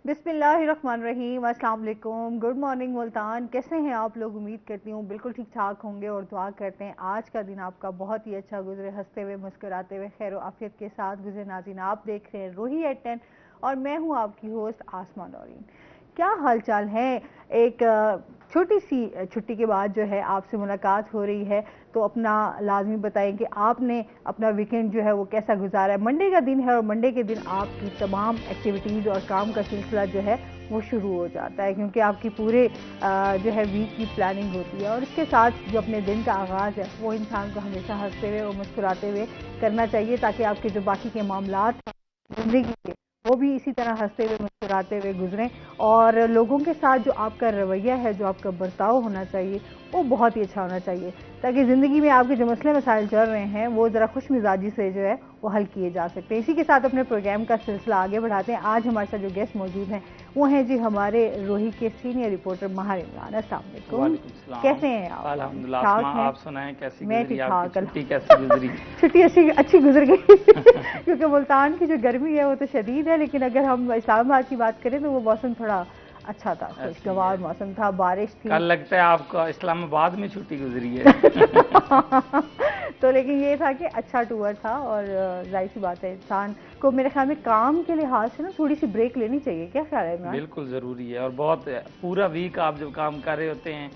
बिस्मिल्लाहिर्रहमानिर्रहीम, अस्सलाम वालेकुम, गुड मॉर्निंग मुल्तान। कैसे हैं आप लोग? उम्मीद करती हूँ बिल्कुल ठीक ठाक होंगे और दुआ करते हैं आज का दिन आपका बहुत ही अच्छा गुजरे, हंसते हुए मुस्कुराते हुए खैर आफियत के साथ गुजरे। नाज़रीन, आप देख रहे हैं रूही एट 10 और मैं हूँ आपकी होस्ट आसमा नौरीन। क्या हाल चाल है? एक छोटी सी छुट्टी के बाद जो है आपसे मुलाकात हो रही है, तो अपना लाजमी बताएं कि आपने अपना वीकेंड जो है वो कैसा गुजारा है। मंडे का दिन है और मंडे के दिन आपकी तमाम एक्टिविटीज़ और काम का सिलसिला जो है वो शुरू हो जाता है, क्योंकि आपकी पूरे जो है वीक की प्लानिंग होती है और इसके साथ जो अपने दिन का आगाज़ है वो इंसान को हमेशा हंसते हुए और मुस्कुराते हुए करना चाहिए, ताकि आपके जो बाकी के मामलात हैं जिंदगी के वो भी इसी तरह हंसते हुए मुस्कुराते हुए गुजरें। और लोगों के साथ जो आपका रवैया है, जो आपका बर्ताव होना चाहिए वो बहुत ही अच्छा होना चाहिए, ताकि ज़िंदगी में आपके जो मसले मसाइल चल रहे हैं वो ज़रा खुश मिजाजी से जो है वो हल किए जा सकते हैं। इसी के साथ अपने प्रोग्राम का सिलसिला आगे बढ़ाते हैं। आज हमारे साथ जो गेस्ट मौजूद हैं वो हैं जी हमारे रोही के सीनियर रिपोर्टर महार इमरान। अस्सलाम वालेकुम, कैसे हैं आप? अल्हम्दुलिल्लाह। ठाक हैं? आप सुनाएं कैसी मैं गुजरी ठीक आपकी ठाक। छुट्टी? कैसी गुजरी? छुट्टी अच्छी गुजर गई क्योंकि मुल्तान की जो गर्मी है वो तो शदीद है, लेकिन अगर हम इस्लामाबाद की बात करें तो वो मौसम थोड़ा अच्छा था, खुशगवार मौसम था, बारिश थी। कल लगता है आपका इस्लामाबाद में छुट्टी गुजरी है। तो लेकिन ये था कि अच्छा टूर था और जाहिर सी बात है इंसान को मेरे ख्याल में काम के लिहाज से ना थोड़ी सी ब्रेक लेनी चाहिए। क्या ख्याल है इमरान? बिल्कुल ज़रूरी है। और बहुत पूरा वीक आप जब काम कर रहे होते हैं,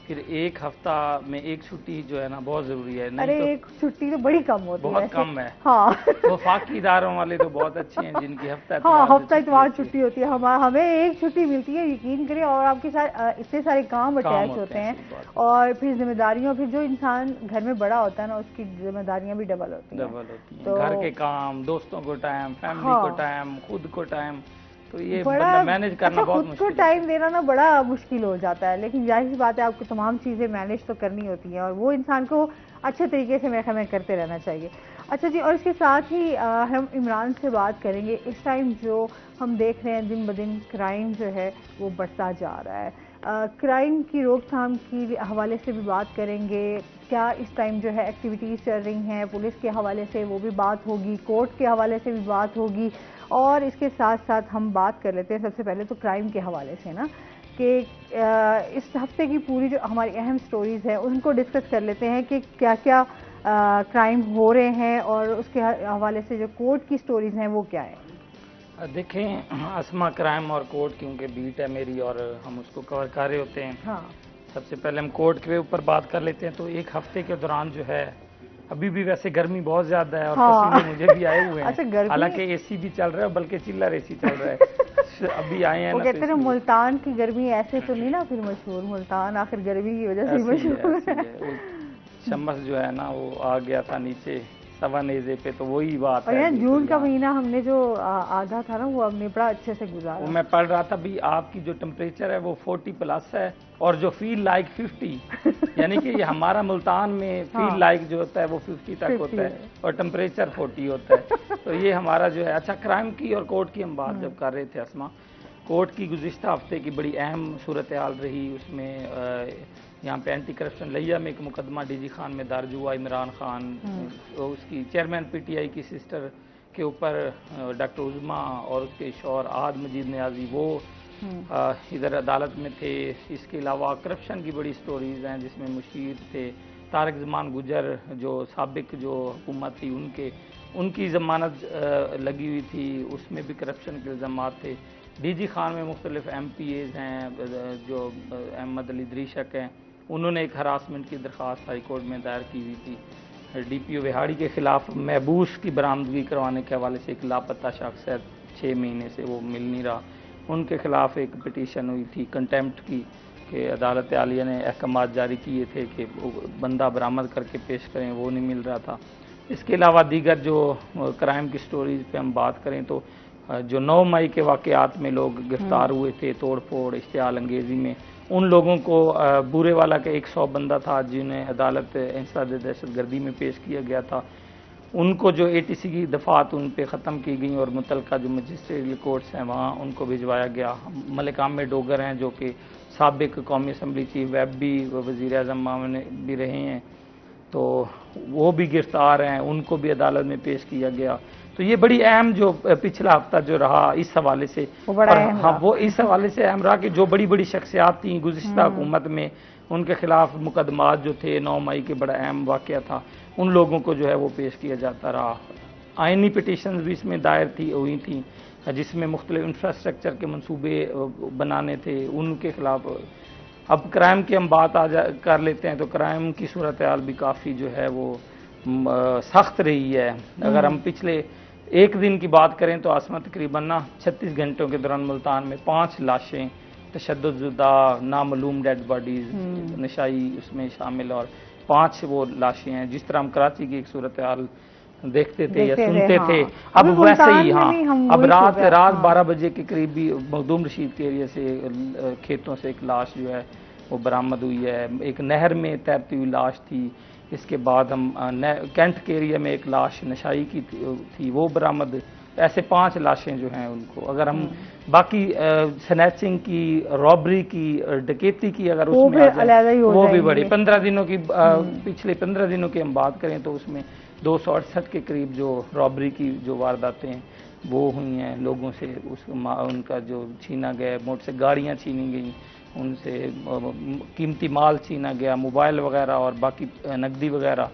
फिर एक हफ्ता में एक छुट्टी जो है ना बहुत ज़रूरी है। नहीं अरे तो एक छुट्टी तो बड़ी कम होती है, बहुत कम है। हाँ। वफाकी इदारों वाले तो बहुत अच्छे हैं जिनकी हफ्ता हाँ, इतवार हफ्ता इतवार छुट्टी होती है। हमें एक छुट्टी मिलती है, यकीन करें, और आपके साथ इतने सारे काम अटैच होते हैं और फिर जिम्मेदारियों, फिर जो इंसान घर में बड़ा होता है ना उसकी जिम्मेदारियां भी डबल होती हैं। तो घर के काम, दोस्तों को टाइम, फैमिली को टाइम, खुद को टाइम, तो ये बड़ा मैनेज करना अच्छा, बहुत खुद को मुश्किल टाइम देना ना बड़ा मुश्किल हो जाता है, लेकिन जाहिर सी बात है आपको तमाम चीज़ें मैनेज तो करनी होती हैं और वो इंसान को अच्छे तरीके से मेरे ख्याल में करते रहना चाहिए। अच्छा जी, और इसके साथ ही हम इमरान से बात करेंगे। इस टाइम जो हम देख रहे हैं दिन ब दिन क्राइम जो है वो बढ़ता जा रहा है। क्राइम की रोकथाम की हवाले से भी बात करेंगे। क्या इस टाइम जो है एक्टिविटीज़ चल रही हैं पुलिस के हवाले से, वो भी बात होगी, कोर्ट के हवाले से भी बात होगी। और इसके साथ साथ हम बात कर लेते हैं सबसे पहले तो क्राइम के हवाले से ना, कि इस हफ्ते की पूरी जो हमारी अहम स्टोरीज़ हैं उनको डिस्कस कर लेते हैं कि क्या क्या क्राइम हो रहे हैं और उसके हवाले से जो कोर्ट की स्टोरीज़ हैं वो क्या है। देखें असमा, क्राइम और कोर्ट क्योंकि बीट है मेरी और हम उसको कवर कर रहे होते हैं। हाँ, सबसे पहले हम कोर्ट के ऊपर बात कर लेते हैं। तो एक हफ्ते के दौरान जो है, अभी भी वैसे गर्मी बहुत ज़्यादा है और पसीने मुझे भी आए हुए हैं। अच्छा, हालांकि एसी भी चल रहा है, बल्कि चिल्लर एसी चल रहा है। अभी आए हैं वो ना, कहते हैं मुल्तान की गर्मी ऐसे तो नहीं ना फिर मशहूर, मुल्तान आखिर गर्मी की वजह से मशहूर है। शमस जो है ना वो आ गया था नीचे सवा नेजे पे, तो वही बात और है। यार जून का महीना हमने जो आधा था ना वो हमने बड़ा अच्छे से गुजारा। वो मैं पढ़ रहा था भी, आपकी जो टेम्परेचर है वो 40+ है और जो फील लाइक 50, यानी कि ये हमारा मुल्तान में फील लाइक जो होता है वो 50 तक होता है और टेम्परेचर 40 होता है। तो ये हमारा जो है। अच्छा, क्राइम की और कोर्ट की हम बात जब कर रहे थे असमा, कोर्ट की गुज़िश्ता हफ्ते की बड़ी अहम सूरत हाल रही। उसमें यहाँ पे एंटी करप्शन लिया में एक मुकदमा डीजी खान में दर्ज हुआ। इमरान खान, उसकी चेयरमैन पीटीआई की सिस्टर के ऊपर डॉक्टर उज़मा और उसके शौहर आहद मजीद नियाजी वो इधर अदालत में थे। इसके अलावा करप्शन की बड़ी स्टोरीज़ हैं जिसमें मुशीर थे, तारिक ज़मान गुजर जो साबिक जो हुकूमत थी उनकी ज़मानत लगी हुई थी, उसमें भी करप्शन के इल्ज़ाम थे। डीजी खान में मुख्तलिफ MPAs हैं जो अहमद अली दरीशक हैं, उन्होंने एक हरासमेंट की दरख्वास्त हाई कोर्ट में दायर की हुई थी। DPO विहाड़ी के खिलाफ महबूस की बरामदगी करवाने के हवाले से एक लापता शख्स है, 6 महीने से वो मिल नहीं रहा, उनके खिलाफ एक पिटीशन हुई थी कंटेम्प्ट की कि अदालत आलिया ने अहकामात जारी किए थे कि बंदा बरामद करके पेश करें, वो नहीं मिल रहा था। इसके अलावा दीगर जो क्राइम की स्टोरीज पे हम बात करें तो जो 9 मई के वाक़यात में लोग गिरफ्तार हुए थे तोड़ फोड़ इश्तियाल अंगेज़ी में, उन लोगों को बुरे वाला के 100 बंदा था जिन्हें अदालत इंसदाद दहशतगर्दी में पेश किया गया था, उनको जो ATC की दफ़ात उन पे ख़त्म की गई और मुतलका जो मजिस्ट्रेटल कोर्ट्स हैं वहाँ उनको भिजवाया गया। मलिक आमिर डोगर हैं जो कि साबिक कौमी असम्बली चीफ वेब भी वज़ीर आज़म भी रहे हैं, तो वो भी गिरफ्तार हैं, उनको भी अदालत में पेश किया गया। तो ये बड़ी अहम जो पिछला हफ्ता जो रहा इस हवाले से, वो बड़ा अहम हाँ वो इस हवाले से अहम रहा कि जो बड़ी बड़ी शख्सियात थी गुज़िश्ता हुकूमत में, उनके खिलाफ मुकदमात जो थे 9 मई के बड़ा अहम वाक़या था, उन लोगों को जो है वो पेश किया जाता रहा। आइनी पिटीशन भी इसमें दायर हुई थी जिसमें मुख्तलिफ इंफ्रास्ट्रक्चर के मंसूबे बनाने थे, उनके खिलाफ। अब क्राइम की हम बात कर लेते हैं तो क्राइम की सूरत हाल भी काफ़ी जो है वो सख्त रही है। अगर हम पिछले एक दिन की बात करें तो आसमा तकरीबन 36 घंटों के दौरान मुल्तान में 5 लाशें, तशद्दुद, नामालूम डेड बॉडीज, नशाई उसमें शामिल, और 5 वो लाशें हैं। जिस तरह हम कराची की एक सूरत हाल देखते थे या सुनते थे, अब वैसे ही अब रात 12 बजे के करीब भी मखदूम रशीद के एरिया से खेतों से एक लाश जो है वो बरामद हुई है। एक नहर में तैरती हुई लाश थी। इसके बाद हम कैंट के एरिया में एक लाश नशाई की थी वो बरामद। ऐसे 5 लाशें जो हैं उनको, अगर हम बाकी स्नैचिंग की, रॉबरी की, डकैती की अगर उसमें आ जाए वो भी बड़ी 15 दिनों की, पिछले 15 दिनों की हम बात करें तो उसमें 268 के करीब जो रॉबरी की जो वारदातें वो हुई हैं लोगों से, उनका जो छीना गया, मोटर से गाड़ियाँ छीनी गई, उनसे कीमती माल छीना गया, मोबाइल वगैरह और बाकी नकदी वगैरह,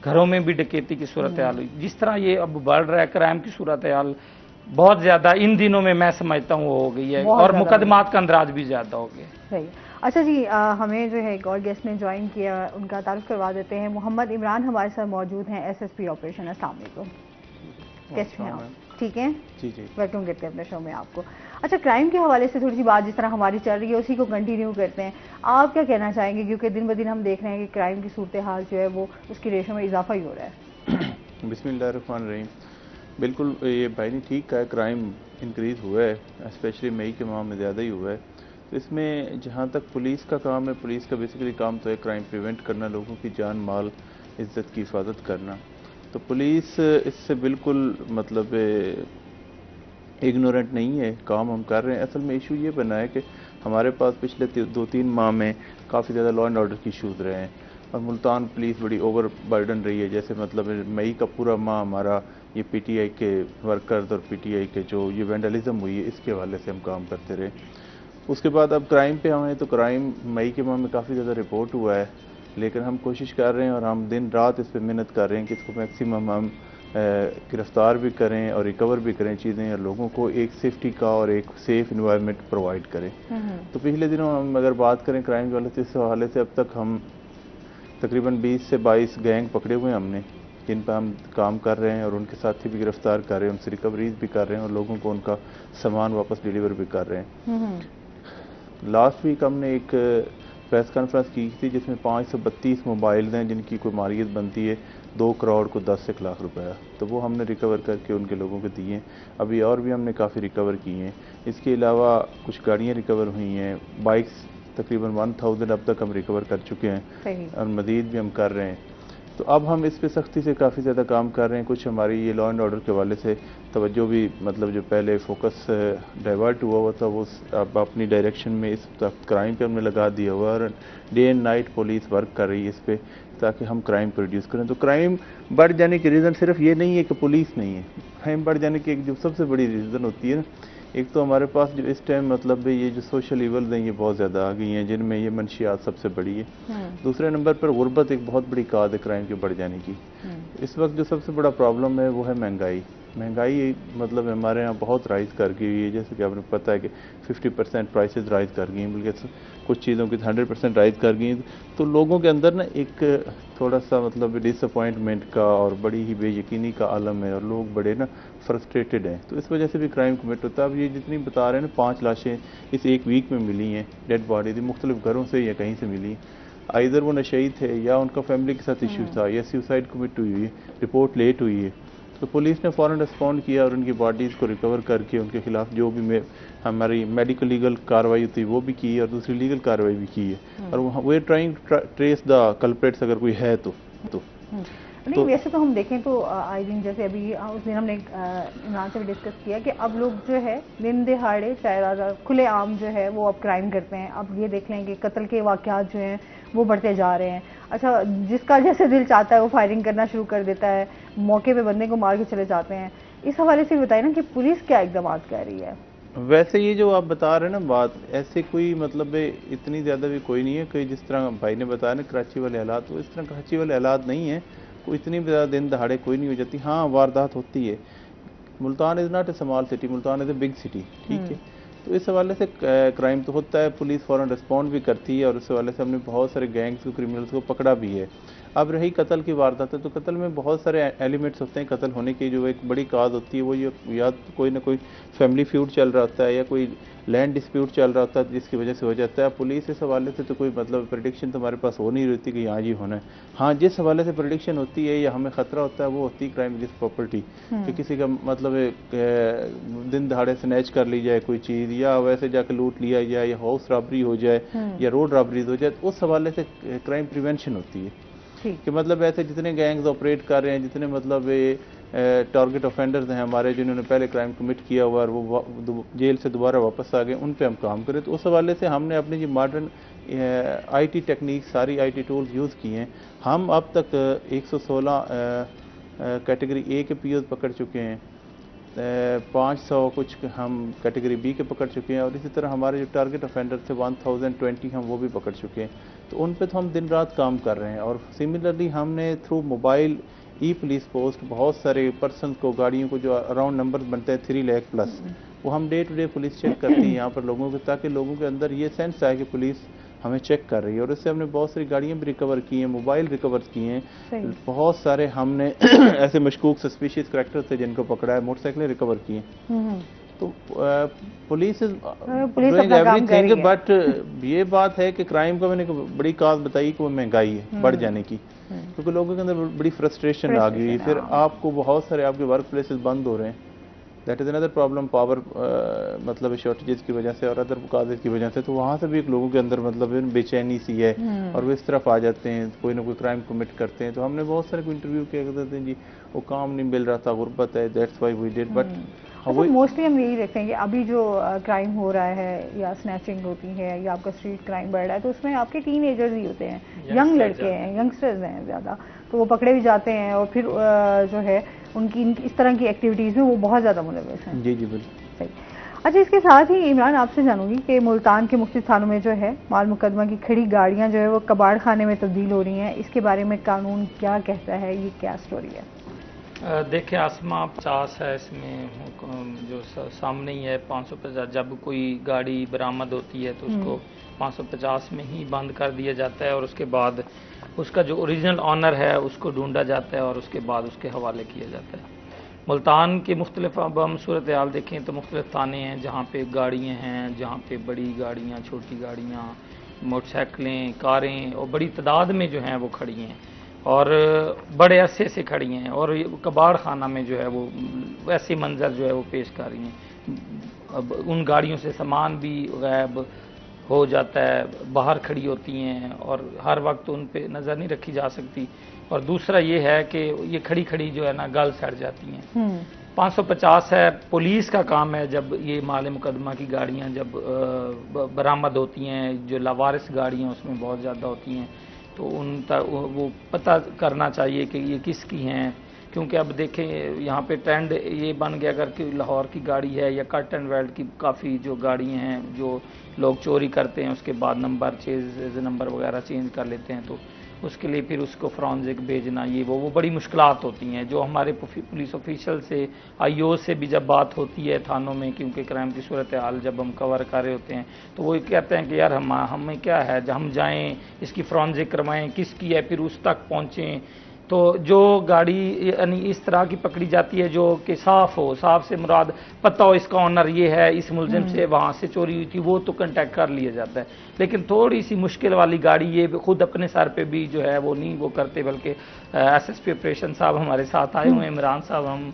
घरों में भी डकैती की सूरत हाल हुई। जिस तरह ये अब बढ़ रहा है क्राइम की सूरत हाल बहुत ज़्यादा इन दिनों में मैं समझता हूँ हो गई है, और मुकदमात का अंदाज भी ज़्यादा हो गया। सही। अच्छा जी, हमें जो है एक और गेस्ट ने ज्वाइन किया, उनका तारुफ करवा देते हैं। मोहम्मद इमरान हमारे साथ मौजूद हैं, SSP ऑपरेशन। अस्सलाम वालेकुम, कैसे हैं आप? ठीक है जी जी, वेलकम करते हैं अपने शो में आपको। अच्छा, क्राइम के हवाले से थोड़ी सी बात जिस तरह हमारी चल रही है उसी को कंटिन्यू करते हैं। आप क्या कहना चाहेंगे, क्योंकि दिन ब दिन हम देख रहे हैं कि क्राइम की सूरत हाल जो है वो उसकी रेशो में इजाफा ही हो रहा है। बिस्मिल्लाहिर्रहमानिर्रहीम। बिल्कुल ये भाई ने ठीक कहा, क्राइम इंक्रीज़ हुआ है, स्पेशली मई के माह में ज़्यादा ही हुआ है। तो इसमें जहाँ तक पुलिस का काम है, पुलिस का बेसिकली काम तो है क्राइम प्रिवेंट करना, लोगों की जान माल इज़्ज़त की हिफाजत करना। तो पुलिस इससे बिल्कुल मतलब इग्नोरेंट नहीं है, काम हम कर रहे हैं। असल में इशू ये बना है कि हमारे पास पिछले 2-3 माह में काफ़ी ज़्यादा लॉ एंड ऑर्डर के इशूज़ रहे हैं और मुल्तान पुलिस बड़ी ओवर बर्डन रही है। जैसे मतलब मई का पूरा माह हमारा ये PTI के वर्कर्स और PTI के जो ये वेंडलिज्म हुई है इसके हवाले से हम काम करते रहे। उसके बाद अब क्राइम पे आए तो क्राइम मई के माह में काफ़ी ज़्यादा रिपोर्ट हुआ है, लेकिन हम कोशिश कर रहे हैं और हम दिन रात इस पर मेहनत कर रहे हैं कि इसको मैक्सिमम हम गिरफ्तार भी करें और रिकवर भी करें चीज़ें, और लोगों को एक सेफ्टी का और एक सेफ इन्वायरमेंट प्रोवाइड करें। तो पिछले दिनों हम अगर बात करें क्राइम के वाले से, इस हवाले से अब तक हम तकरीबन 20 से 22 गैंग पकड़े हुए हैं हमने, जिन पर हम काम कर रहे हैं और उनके साथी भी गिरफ्तार कर रहे हैं, उनसे रिकवरीज भी कर रहे हैं और लोगों को उनका सामान वापस डिलीवर भी कर रहे हैं। लास्ट वीक हमने एक प्रेस कॉन्फ्रेंस की थी जिसमें 532 मोबाइल हैं जिनकी कोई मालियत बनती है 2 करोड़ को 10 लाख रुपया, तो वो हमने रिकवर करके उनके लोगों को दिए। अभी और भी हमने काफ़ी रिकवर की हैं। इसके अलावा कुछ गाड़ियाँ रिकवर हुई हैं, बाइक्स तकरीबन 1000 अब तक हम रिकवर कर चुके हैं और मज़ीद भी हम कर रहे हैं। तो अब हम इस पे सख्ती से काफ़ी ज़्यादा काम कर रहे हैं। कुछ हमारी ये लॉ एंड ऑर्डर के हवाले से तवज्जो भी मतलब जो पहले फोकस डाइवर्ट हुआ था वो अब अपनी डायरेक्शन में इस क्राइम पे हमने लगा दिया हुआ और day and night police work कर रही है इस पर, ताकि हम क्राइम को रिड्यूस करें। तो क्राइम बढ़ जाने की रीज़न सिर्फ ये नहीं है कि पुलिस नहीं है, क्राइम बढ़ जाने की एक जो सबसे बड़ी रीज़न होती है ना, एक तो हमारे पास जो इस टाइम मतलब ये जो सोशल इवल्स हैं ये बहुत ज़्यादा आ गई हैं, जिनमें ये मंशियात सबसे बड़ी है। दूसरे नंबर पर गुर्बत एक बहुत बड़ी काज है क्राइम के बढ़ जाने की। इस वक्त जो सबसे बड़ा प्रॉब्लम है वो है महंगाई। महंगाई मतलब हमारे यहाँ बहुत राइज कर गई हुई है, जैसे कि आपने पता है कि 50% प्राइसेस राइज कर गई हैं, बल्कि कुछ चीज़ों की 100% राइज कर गई। तो लोगों के अंदर ना एक थोड़ा सा मतलब डिसअपॉइंटमेंट का और बड़ी ही बेयकीनी का आलम है और लोग बड़े ना फ्रस्ट्रेटेड हैं, तो इस वजह से भी क्राइम कमिट होता है। अब ये जितनी बता रहे हैं ना 5 लाशें इस एक वीक में मिली हैं, डेड बॉडी थी, मुख्तलिफ घरों से या कहीं से मिली। आइदर वो नशई थे या उनका फैमिली के साथ इशू था या सुसाइड कमिट हुई है, रिपोर्ट लेट हुई है। तो पुलिस ने फ़ौरन रिस्पॉन्ड किया और उनकी बॉडीज़ को रिकवर करके उनके खिलाफ जो भी हमारी मेडिकल लीगल कार्रवाई होती है वो भी की है और दूसरी लीगल कार्रवाई भी की है। और वे ट्राइंग ट्रेस द कल्प्रेट्स अगर कोई है तो नहीं, वैसे तो हम देखें तो आई थिंक जैसे अभी उस दिन हमने इमरान से भी डिस्कस किया कि अब लोग जो है दिन दिहाड़े चाहे खुले आम जो है वो अब क्राइम करते हैं। अब ये देख लें कि कत्ल के वाक़यात जो हैं वो बढ़ते जा रहे हैं। अच्छा, जिसका जैसे दिल चाहता है वो फायरिंग करना शुरू कर देता है, मौके पे बंदे को मार के चले जाते हैं। इस हवाले से बताइए ना कि पुलिस क्या इकदाम कर रही है। वैसे ये जो आप बता रहे हैं ना बात, ऐसे कोई मतलब इतनी ज़्यादा भी कोई नहीं है कि जिस तरह भाई ने बताया ना कराची वाले हालात, वो इस तरह कराची वाले हालात नहीं है, कोई इतनी भी ज़्यादा दिन दहाड़े कोई नहीं हो जाती। हाँ वारदात होती है। Multan is not a small city, Multan is a big city, ठीक है। तो इस हवाले से क्राइम तो होता है, पुलिस फ़ौरन रिस्पॉन्ड भी करती है और इस हवाले से हमने बहुत सारे गैंग्स को, क्रिमिनल्स को पकड़ा भी है। अब रही कत्ल की वारदात है, तो कत्ल में बहुत सारे एलिमेंट्स होते हैं कत्ल होने की। जो एक बड़ी काज होती है वो ये, या कोई ना कोई फैमिली फ्यूड चल रहा होता है या कोई लैंड डिस्प्यूट चल रहा होता है जिसकी वजह से हो जाता है। पुलिस इस हवाले से तो कोई मतलब प्रेडिक्शन तो हमारे पास हो नहीं रहती कि यहाँ जी होना है। हाँ जिस हवाले से प्रेडिक्शन होती है या हमें खतरा होता है वो होती है क्राइम अगेंस्ट प्रॉपर्टी, कि किसी का मतलब दिन दहाड़े स्नैच कर ली जाए कोई चीज़, या वैसे जाकर लूट लिया जाए, या हाउस रॉबरी हो जाए, या रोड रॉबरीज हो जाए। तो उस हवाले से क्राइम प्रिवेंशन होती है कि मतलब ऐसे जितने गैंग्स ऑपरेट कर रहे हैं, जितने मतलब टारगेट ऑफेंडर्स हैं हमारे, जिन्होंने पहले क्राइम कमिट किया हुआ और वो जेल से दोबारा वापस आ गए, उन पे हम काम करें। तो उस हवाले से हमने अपनी जो मॉडर्न आईटी टेक्निक, सारी आईटी टूल्स यूज़ किए हैं। हम अब तक 116 कैटेगरी ए के पीओज पकड़ चुके हैं, 500 कुछ हम कैटेगरी बी के पकड़ चुके हैं, और इसी तरह हमारे जो टारगेट ऑफेंडर थे 1020 हम वो भी पकड़ चुके हैं। तो उन पे तो हम दिन रात काम कर रहे हैं। और सिमिलरली हमने थ्रू मोबाइल ई पुलिस पोस्ट बहुत सारे पर्सन को, गाड़ियों को जो अराउंड नंबर बनते हैं 3 लाख प्लस, वो हम day to day police check करते हैं यहाँ पर लोगों को, ताकि लोगों के अंदर ये सेंस आए कि पुलिस हमें चेक कर रही है। और इससे हमने बहुत सारी गाड़ियाँ भी रिकवर की हैं, मोबाइल रिकवर किए हैं, बहुत सारे हमने ऐसे मशकूक सस्पिशियस करैक्टर थे जिनको पकड़ा है, मोटरसाइकिलें रिकवर की हैं। तो पुलिस डूइंग एवरीथिंग। बट ये बात है कि क्राइम का मैंने बड़ी काज बताई कि वो महंगाई है बढ़ जाने की, क्योंकि लोगों के अंदर बड़ी फ्रस्ट्रेशन आ गई। फिर आपको बहुत सारे आपके वर्क प्लेसेस बंद हो रहे हैं, that is another problem, power मतलब शॉर्टेजेस की वजह से और अदर काजेज की वजह से। तो वहाँ से भी एक लोगों के अंदर मतलब बेचैनी सी है और वो इस तरफ आ जाते हैं, कोई ना कोई क्राइम कमिट करते हैं। तो हमने बहुत सारे को इंटरव्यू किया, कहते हैं जी वो काम नहीं मिल रहा था, गुर्बत है, that's why we did. But mostly हम यही देखते हैं कि अभी जो क्राइम हो रहा है या स्नैचिंग होती है या आपका स्ट्रीट क्राइम बढ़ रहा है, तो उसमें आपके टीनएजर्स ही होते हैं, यंग लड़के हैं, यंगस्टर्स हैं ज़्यादा, तो वो पकड़े भी जाते हैं और फिर जो है उनकी इस तरह की एक्टिविटीज़ में वो बहुत ज़्यादा मुलव्वस हैं। जी जी बिल्कुल सही। अच्छा, इसके साथ ही इमरान आपसे जानूंगी कि मुल्तान के मुख्तलिफ थानों में जो है माल मुकदमा की खड़ी गाड़ियाँ जो है वो कबाड़ खाने में तब्दील हो रही हैं, इसके बारे में कानून क्या कहता है, ये क्या स्टोरी है? देखिए आसमा 50 है इसमें, जो सामने ही है 550। जब कोई गाड़ी बरामद होती है तो उसको 550 में ही बंद कर दिया जाता है और उसके बाद उसका जो ओरिजिनल ऑनर है उसको ढूंढा जाता है और उसके बाद उसके हवाले किया जाता है। मुल्तान के मुख्तलिफ, अब हम सूरत हाल देखें तो मुख्तलिफ थाने हैं जहाँ पे गाड़ियाँ हैं, जहाँ पे बड़ी गाड़ियाँ, छोटी गाड़ियाँ, मोटरसाइकिलें, कारें और बड़ी तादाद में जो हैं वो खड़ी हैं और बड़े अरसे से खड़ी हैं और कबाड़ खाना में जो है वो वैसे मंजर जो है वो पेश कर रही हैं। अब उन गाड़ियों से सामान भी गायब हो जाता है, बाहर खड़ी होती हैं और हर वक्त उन पे नज़र नहीं रखी जा सकती। और दूसरा ये है कि ये खड़ी खड़ी जो है ना गल सड़ जाती हैं। 550 है, पुलिस का काम है जब ये माल मुकदमा की गाड़ियाँ जब बरामद होती हैं, जो लावारिस गाड़ियाँ उसमें बहुत ज़्यादा होती हैं, तो उन तक वो पता करना चाहिए कि ये किसकी हैं। क्योंकि अब देखें यहाँ पे ट्रेंड ये बन गया, अगर कि लाहौर की गाड़ी है या कट एंड वेल्ड की काफ़ी जो गाड़ियाँ हैं जो लोग चोरी करते हैं उसके बाद नंबर वगैरह चेंज कर लेते हैं, तो उसके लिए फिर उसको फ्रॉन्जिक भेजना, ये वो बड़ी मुश्किलात होती हैं। जो हमारे पुलिस ऑफिशियल से, आईओ से भी जब बात होती है थानों में, क्योंकि क्राइम की सूरत हाल जब हम कवर कर रहे होते हैं तो वो कहते हैं कि यार हमें क्या है, जब हम जाएँ इसकी फ्रॉन्जिक करवाएँ, किसकी है, फिर उस तक पहुँचें। तो जो गाड़ी यानी इस तरह की पकड़ी जाती है जो कि साफ़ हो, साफ़ से मुराद पता हो इसका ऑनर ये है, इस मुलजिम से वहाँ से चोरी हुई थी, वो तो कंटेक्ट कर लिया जाता है। लेकिन थोड़ी सी मुश्किल वाली गाड़ी ये खुद अपने सर पे भी जो है वो नहीं वो करते, बल्कि एसएसपी ऑपरेशन साहब हमारे साथ आए हुए हैं, इमरान साहब, हम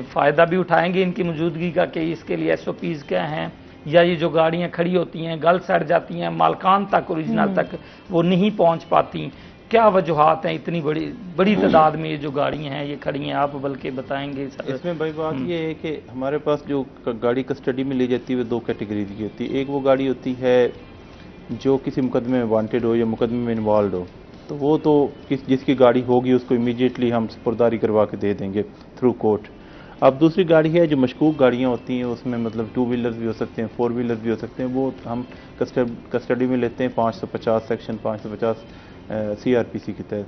फ़ायदा भी उठाएंगे इनकी मौजूदगी का कि इसके लिए SOPs क्या हैं, या ये जो गाड़ियाँ खड़ी होती हैं गल सड़ जाती हैं, मालकान तक, ओरिजिनल तक वो नहीं पहुँच पाती, क्या वजूहात हैं इतनी बड़ी तादाद में ये जो गाड़ियाँ हैं ये खड़ी हैं, आप बल्कि बताएंगे सर? इसमें भाई बात ये है कि हमारे पास जो गाड़ी कस्टडी में ली जाती है वो 2 कैटेगरी की होती है। एक वो गाड़ी होती है जो किसी मुकदमे में वांटेड हो या मुकदमे में इन्वॉल्व हो, तो वो तो जिसकी गाड़ी होगी उसको इमीडिएटली हम सपुर्दारी करवा के दे देंगे थ्रू कोर्ट। अब दूसरी गाड़ी है जो मशकूक गाड़ियाँ होती हैं, उसमें मतलब 2 व्हीलर्स भी हो सकते हैं, 4 व्हीलर्स भी हो सकते हैं, वो हम कस्टडी में लेते हैं 550 सेक्शन 550 CRPC के तहत।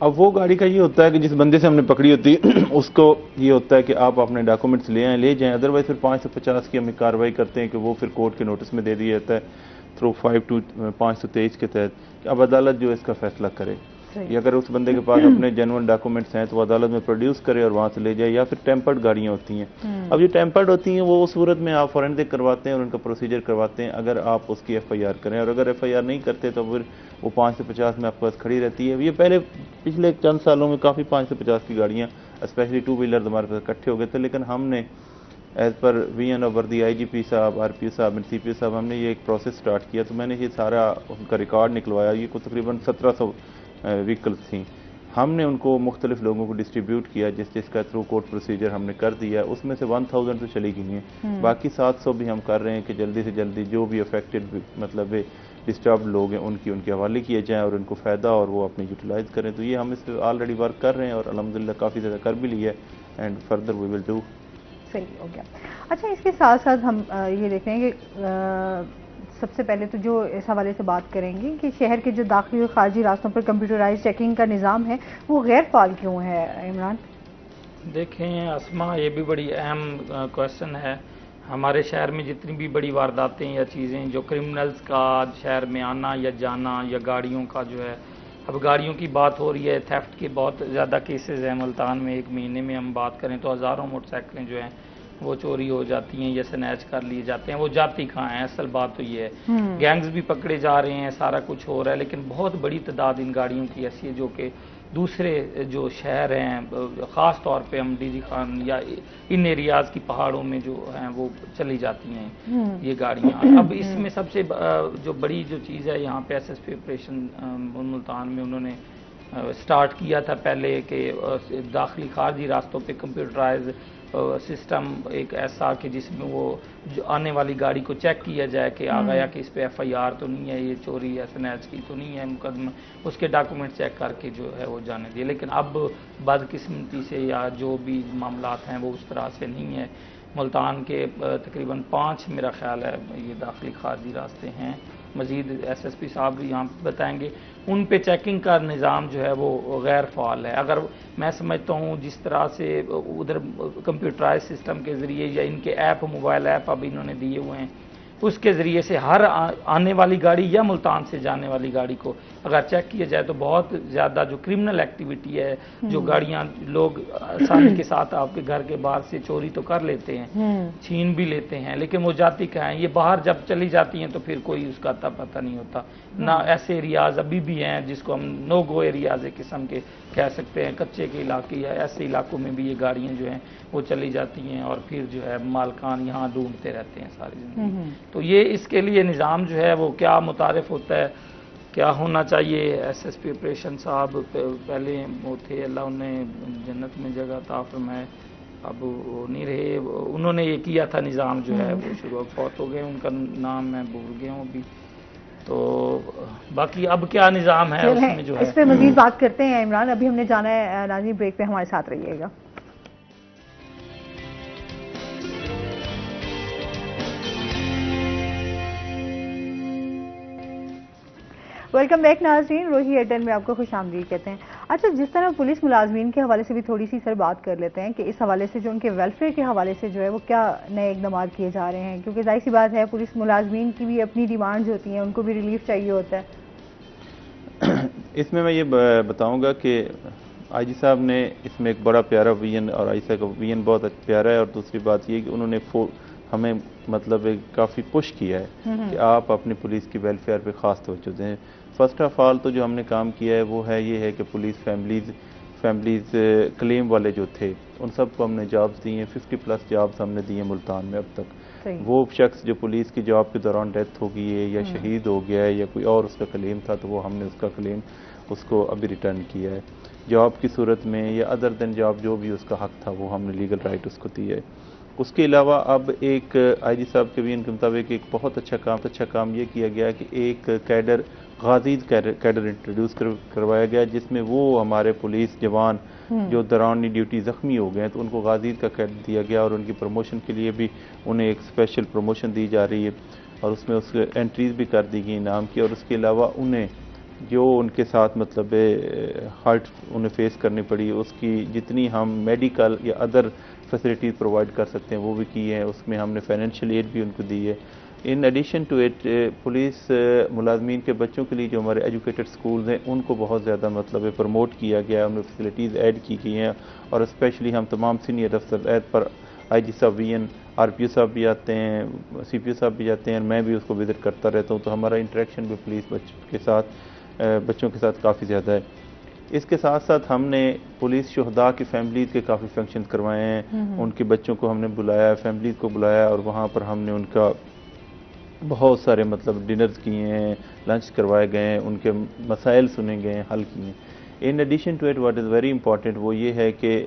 अब वो गाड़ी का ये होता है कि जिस बंदे से हमने पकड़ी होती है उसको ये होता है कि आप अपने डॉक्यूमेंट्स ले आएँ ले जाएँ, अदरवाइज फिर 550 की हम कार्रवाई करते हैं कि वो फिर कोर्ट के नोटिस में दे दिया जाता है थ्रू 523 के तहत कि अब अदालत जो इसका फैसला करे। या अगर उस बंदे के पास अपने जेन्युइन डॉक्यूमेंट्स हैं तो वो अदालत में प्रोड्यूस करे और वहाँ से ले जाए। या फिर टेम्पर्ड गाड़ियाँ होती हैं, अब ये टेम्पर्ड होती हैं वो उस सूरत में आप फॉरेंसिक करवाते हैं और उनका प्रोसीजर करवाते हैं अगर आप उसकी FIR करें, और अगर FIR नहीं करते तो फिर वो 5 से 50 में आपके पास खड़ी रहती है। ये पहले पिछले चंद सालों में काफ़ी 5 से 50 की गाड़ियाँ स्पेशली 2 व्हीलर हमारे पास इकट्ठे हो गए थे, लेकिन हमने एज़ पर VN और वर्दी IGP साहब, RPO साहब, CPO साहब, हमने ये एक प्रोसेस स्टार्ट किया। तो मैंने ये सारा उनका रिकॉर्ड निकलवाया। ये कुछ तकरीबन 1700 व्हीकल्स थी। हमने उनको मुख्तलिफ लोगों को डिस्ट्रीब्यूट किया जिसका थ्रू कोर्ट प्रोसीजर हमने कर दिया। उसमें से 1000 तो चली गई हैं, बाकी 700 भी हम कर रहे हैं कि जल्दी से जल्दी जो भी अफेक्टेड मतलब डिस्टर्ब लोग हैं उनके हवाले किए जाएँ और उनको फ़ायदा और वो अपने यूटिलाइज़ करें। तो ये हम इस पर ऑलरेडी वर्क कर रहे हैं और अल्हम्दुलिल्लाह काफ़ी ज़्यादा कर भी लिया है and further we will do. सही हो गया। अच्छा, इसके साथ साथ हम ये देख रहे हैं कि सबसे पहले तो जो इस हवाले से बात करेंगे कि शहर के जो दाखिली और खारजी रास्तों पर कंप्यूटराइज चेकिंग का निज़ाम है वो गैर फाल क्यों है इमरान? देखें अस्मा, ये भी बड़ी अहम क्वेश्चन है। हमारे शहर में जितनी भी बड़ी वारदातें या चीज़ें जो क्रिमिनल्स का शहर में आना या जाना या गाड़ियों का जो है, अब गाड़ियों की बात हो रही है, थेफ्ट के बहुत ज़्यादा केसेस हैं मुल्तान में। एक महीने में हम बात करें तो हज़ारों मोटरसाइकिलें जो हैं वो चोरी हो जाती हैं या स्नैच कर लिए जाते हैं। वो जाती कहाँ हैं? असल बात तो ये है गैंग्स भी पकड़े जा रहे हैं, सारा कुछ हो रहा है, लेकिन बहुत बड़ी तादाद इन गाड़ियों की ऐसी है जो कि दूसरे जो शहर हैं, ख़ास तौर पे हम DG खान या इन एरियाज़ की पहाड़ों में जो हैं वो चली जाती हैं ये गाड़ियाँ। अब इसमें सबसे जो बड़ी जो चीज़ है यहाँ पे SSP ऑपरेशन मुल्तान में उन्होंने स्टार्ट किया था पहले कि दाखिली खारजी रास्तों पे कंप्यूटराइज सिस्टम एक ऐसा कि जिसमें वो जो आने वाली गाड़ी को चेक किया जाए कि आ गया कि इस पे FIR तो नहीं है, ये चोरी या स्नैच की तो नहीं है मुकदमा, उसके डॉक्यूमेंट चेक करके जो है वो जाने दिए। लेकिन अब बदकिस्मती से या जो भी मामलात हैं वो उस तरह से नहीं है। मुल्तान के तकरीबन 5 मेरा ख्याल है ये दाखिली खारजी रास्ते हैं, मज़ीद SSP साहब भी यहाँ बताएंगे, उन पे चेकिंग का निज़ाम जो है वो गैर फ़ाल है। अगर मैं समझता हूँ जिस तरह से उधर कंप्यूटराइज सिस्टम के ज़रिए या इनके ऐप, मोबाइल ऐप अब इन्होंने दिए हुए हैं, उसके ज़रिए से हर आने वाली गाड़ी या मुल्तान से जाने वाली गाड़ी को अगर चेक किया जाए तो बहुत ज़्यादा जो क्रिमिनल एक्टिविटी है, जो गाड़ियाँ लोग आसानी के साथ आपके घर के बाहर से चोरी तो कर लेते हैं, छीन भी लेते हैं, लेकिन वो जाती कहाँ है? ये बाहर जब चली जाती हैं तो फिर कोई उसका अता पता नहीं होता ना। ऐसे एरियाज़ अभी भी हैं जिसको हम नो गो एरियाज़ एक किस्म के कह सकते हैं, कच्चे के इलाके या ऐसे इलाकों में भी ये गाड़ियाँ जो हैं वो चली जाती हैं और फिर जो है मालकान यहाँ ढूंढते रहते हैं सारी ज़िंदगी। तो ये इसके लिए निज़ाम जो है वो क्या मुतारिफ होता है, क्या होना चाहिए? SSP ऑपरेशन साहब पहले वो थे, अल्लाह उन्हें जन्नत में जगह अता फरमाए, अब वो नहीं रहे। उन्होंने ये किया था निज़ाम जो है वो शुरू फौत हो गए, उनका नाम मैं भूल गया हूँ अभी। तो बाकी अब क्या निज़ाम है उसमें जो है, इस पे मज़ीद बात करते हैं इमरान। अभी हमने जाना है नाज़रीन ब्रेक पे, हमारे साथ रहिएगा। वेलकम बैक नाज़रीन, रोही एयरटेल में आपको खुशामदीद कहते हैं। अच्छा, जिस तरह पुलिस मुलाजमीन के हवाले से भी थोड़ी सी सर बात कर लेते हैं कि इस हवाले से जो उनके वेलफेयर के हवाले से जो है वो क्या नए इकदाम किए जा रहे हैं, क्योंकि जाहिर सी बात है पुलिस मुलाजमीन की भी अपनी डिमांड्स होती हैं, उनको भी रिलीफ चाहिए होता है। इसमें मैं ये बताऊँगा कि IG साहब ने इसमें एक बड़ा प्यारा विजन, और IG साहब का विजन बहुत प्यारा है, और दूसरी बात ये कि उन्होंने हमें मतलब काफ़ी पुश किया है कि आप अपनी पुलिस की वेलफेयर पे ख़ास तवज्जो दें। फर्स्ट ऑफ ऑल तो जो हमने काम किया है वो है ये है कि पुलिस फैमिलीज़ क्लेम वाले जो थे उन सबको हमने जॉब्स दी हैं। 50+ जॉब्स हमने दी हैं मुल्तान में अब तक। वो शख्स जो पुलिस की जॉब के दौरान डेथ हो गई है या शहीद हो गया है या कोई और उसका क्लेम था तो वो हमने उसका क्लेम उसको अभी रिटर्न किया है। जॉब की सूरत में या अदर देन जॉब जो भी उसका हक था वो हमने लीगल राइट उसको दिया है। उसके अलावा अब एक आईजी साहब के बयान के मुताबिक एक बहुत अच्छा काम ये किया गया कि एक कैडर इंट्रोड्यूस करवाया गया, जिसमें वो हमारे पुलिस जवान जो दौरानी ड्यूटी ज़ख्मी हो गए तो उनको गाजीद का कैडर दिया गया और उनकी प्रमोशन के लिए भी उन्हें एक स्पेशल प्रमोशन दी जा रही है और उसमें उसके एंट्रीज भी कर दी गई नाम की। और उसके अलावा उन्हें जो उनके साथ मतलब हार्ट उन्हें फेस करनी पड़ी, उसकी जितनी हम मेडिकल या अदर फैसिलिटीज़ प्रोवाइड कर सकते हैं वो भी की है। उसमें हमने फाइनेंशियल एड भी उनको दी है। In addition to it police मुलाजमीन के बच्चों के लिए जो हमारे एजुकेटेड स्कूल्स हैं उनको बहुत ज़्यादा मतलब प्रमोट किया गया है, उनमें फैसिलिटीज़ ऐड की गई हैं। और स्पेशली हम तमाम सीनियर अफसर पर आईजी साहब वीएन आरपीओ साहब भी आते हैं, सीपीओ साहब भी जाते हैं, मैं भी उसको विज़िट करता रहता हूँ। तो हमारा इंटरेक्शन भी पुलिस बच्चों के साथ काफ़ी ज़्यादा है। इसके साथ साथ हमने पुलिस शुहदा की फैमिलीज़ के काफ़ी फंक्शन करवाए हैं, उनके बच्चों को हमने बुलाया, फैमिलीज़ को बुलाया और वहाँ पर हमने उनका बहुत सारे मतलब डिनर्स किए हैं, लंच करवाए गए हैं, उनके मसाइल सुने गए हैं, हल किए हैं। In addition to it what is very important वो ये है कि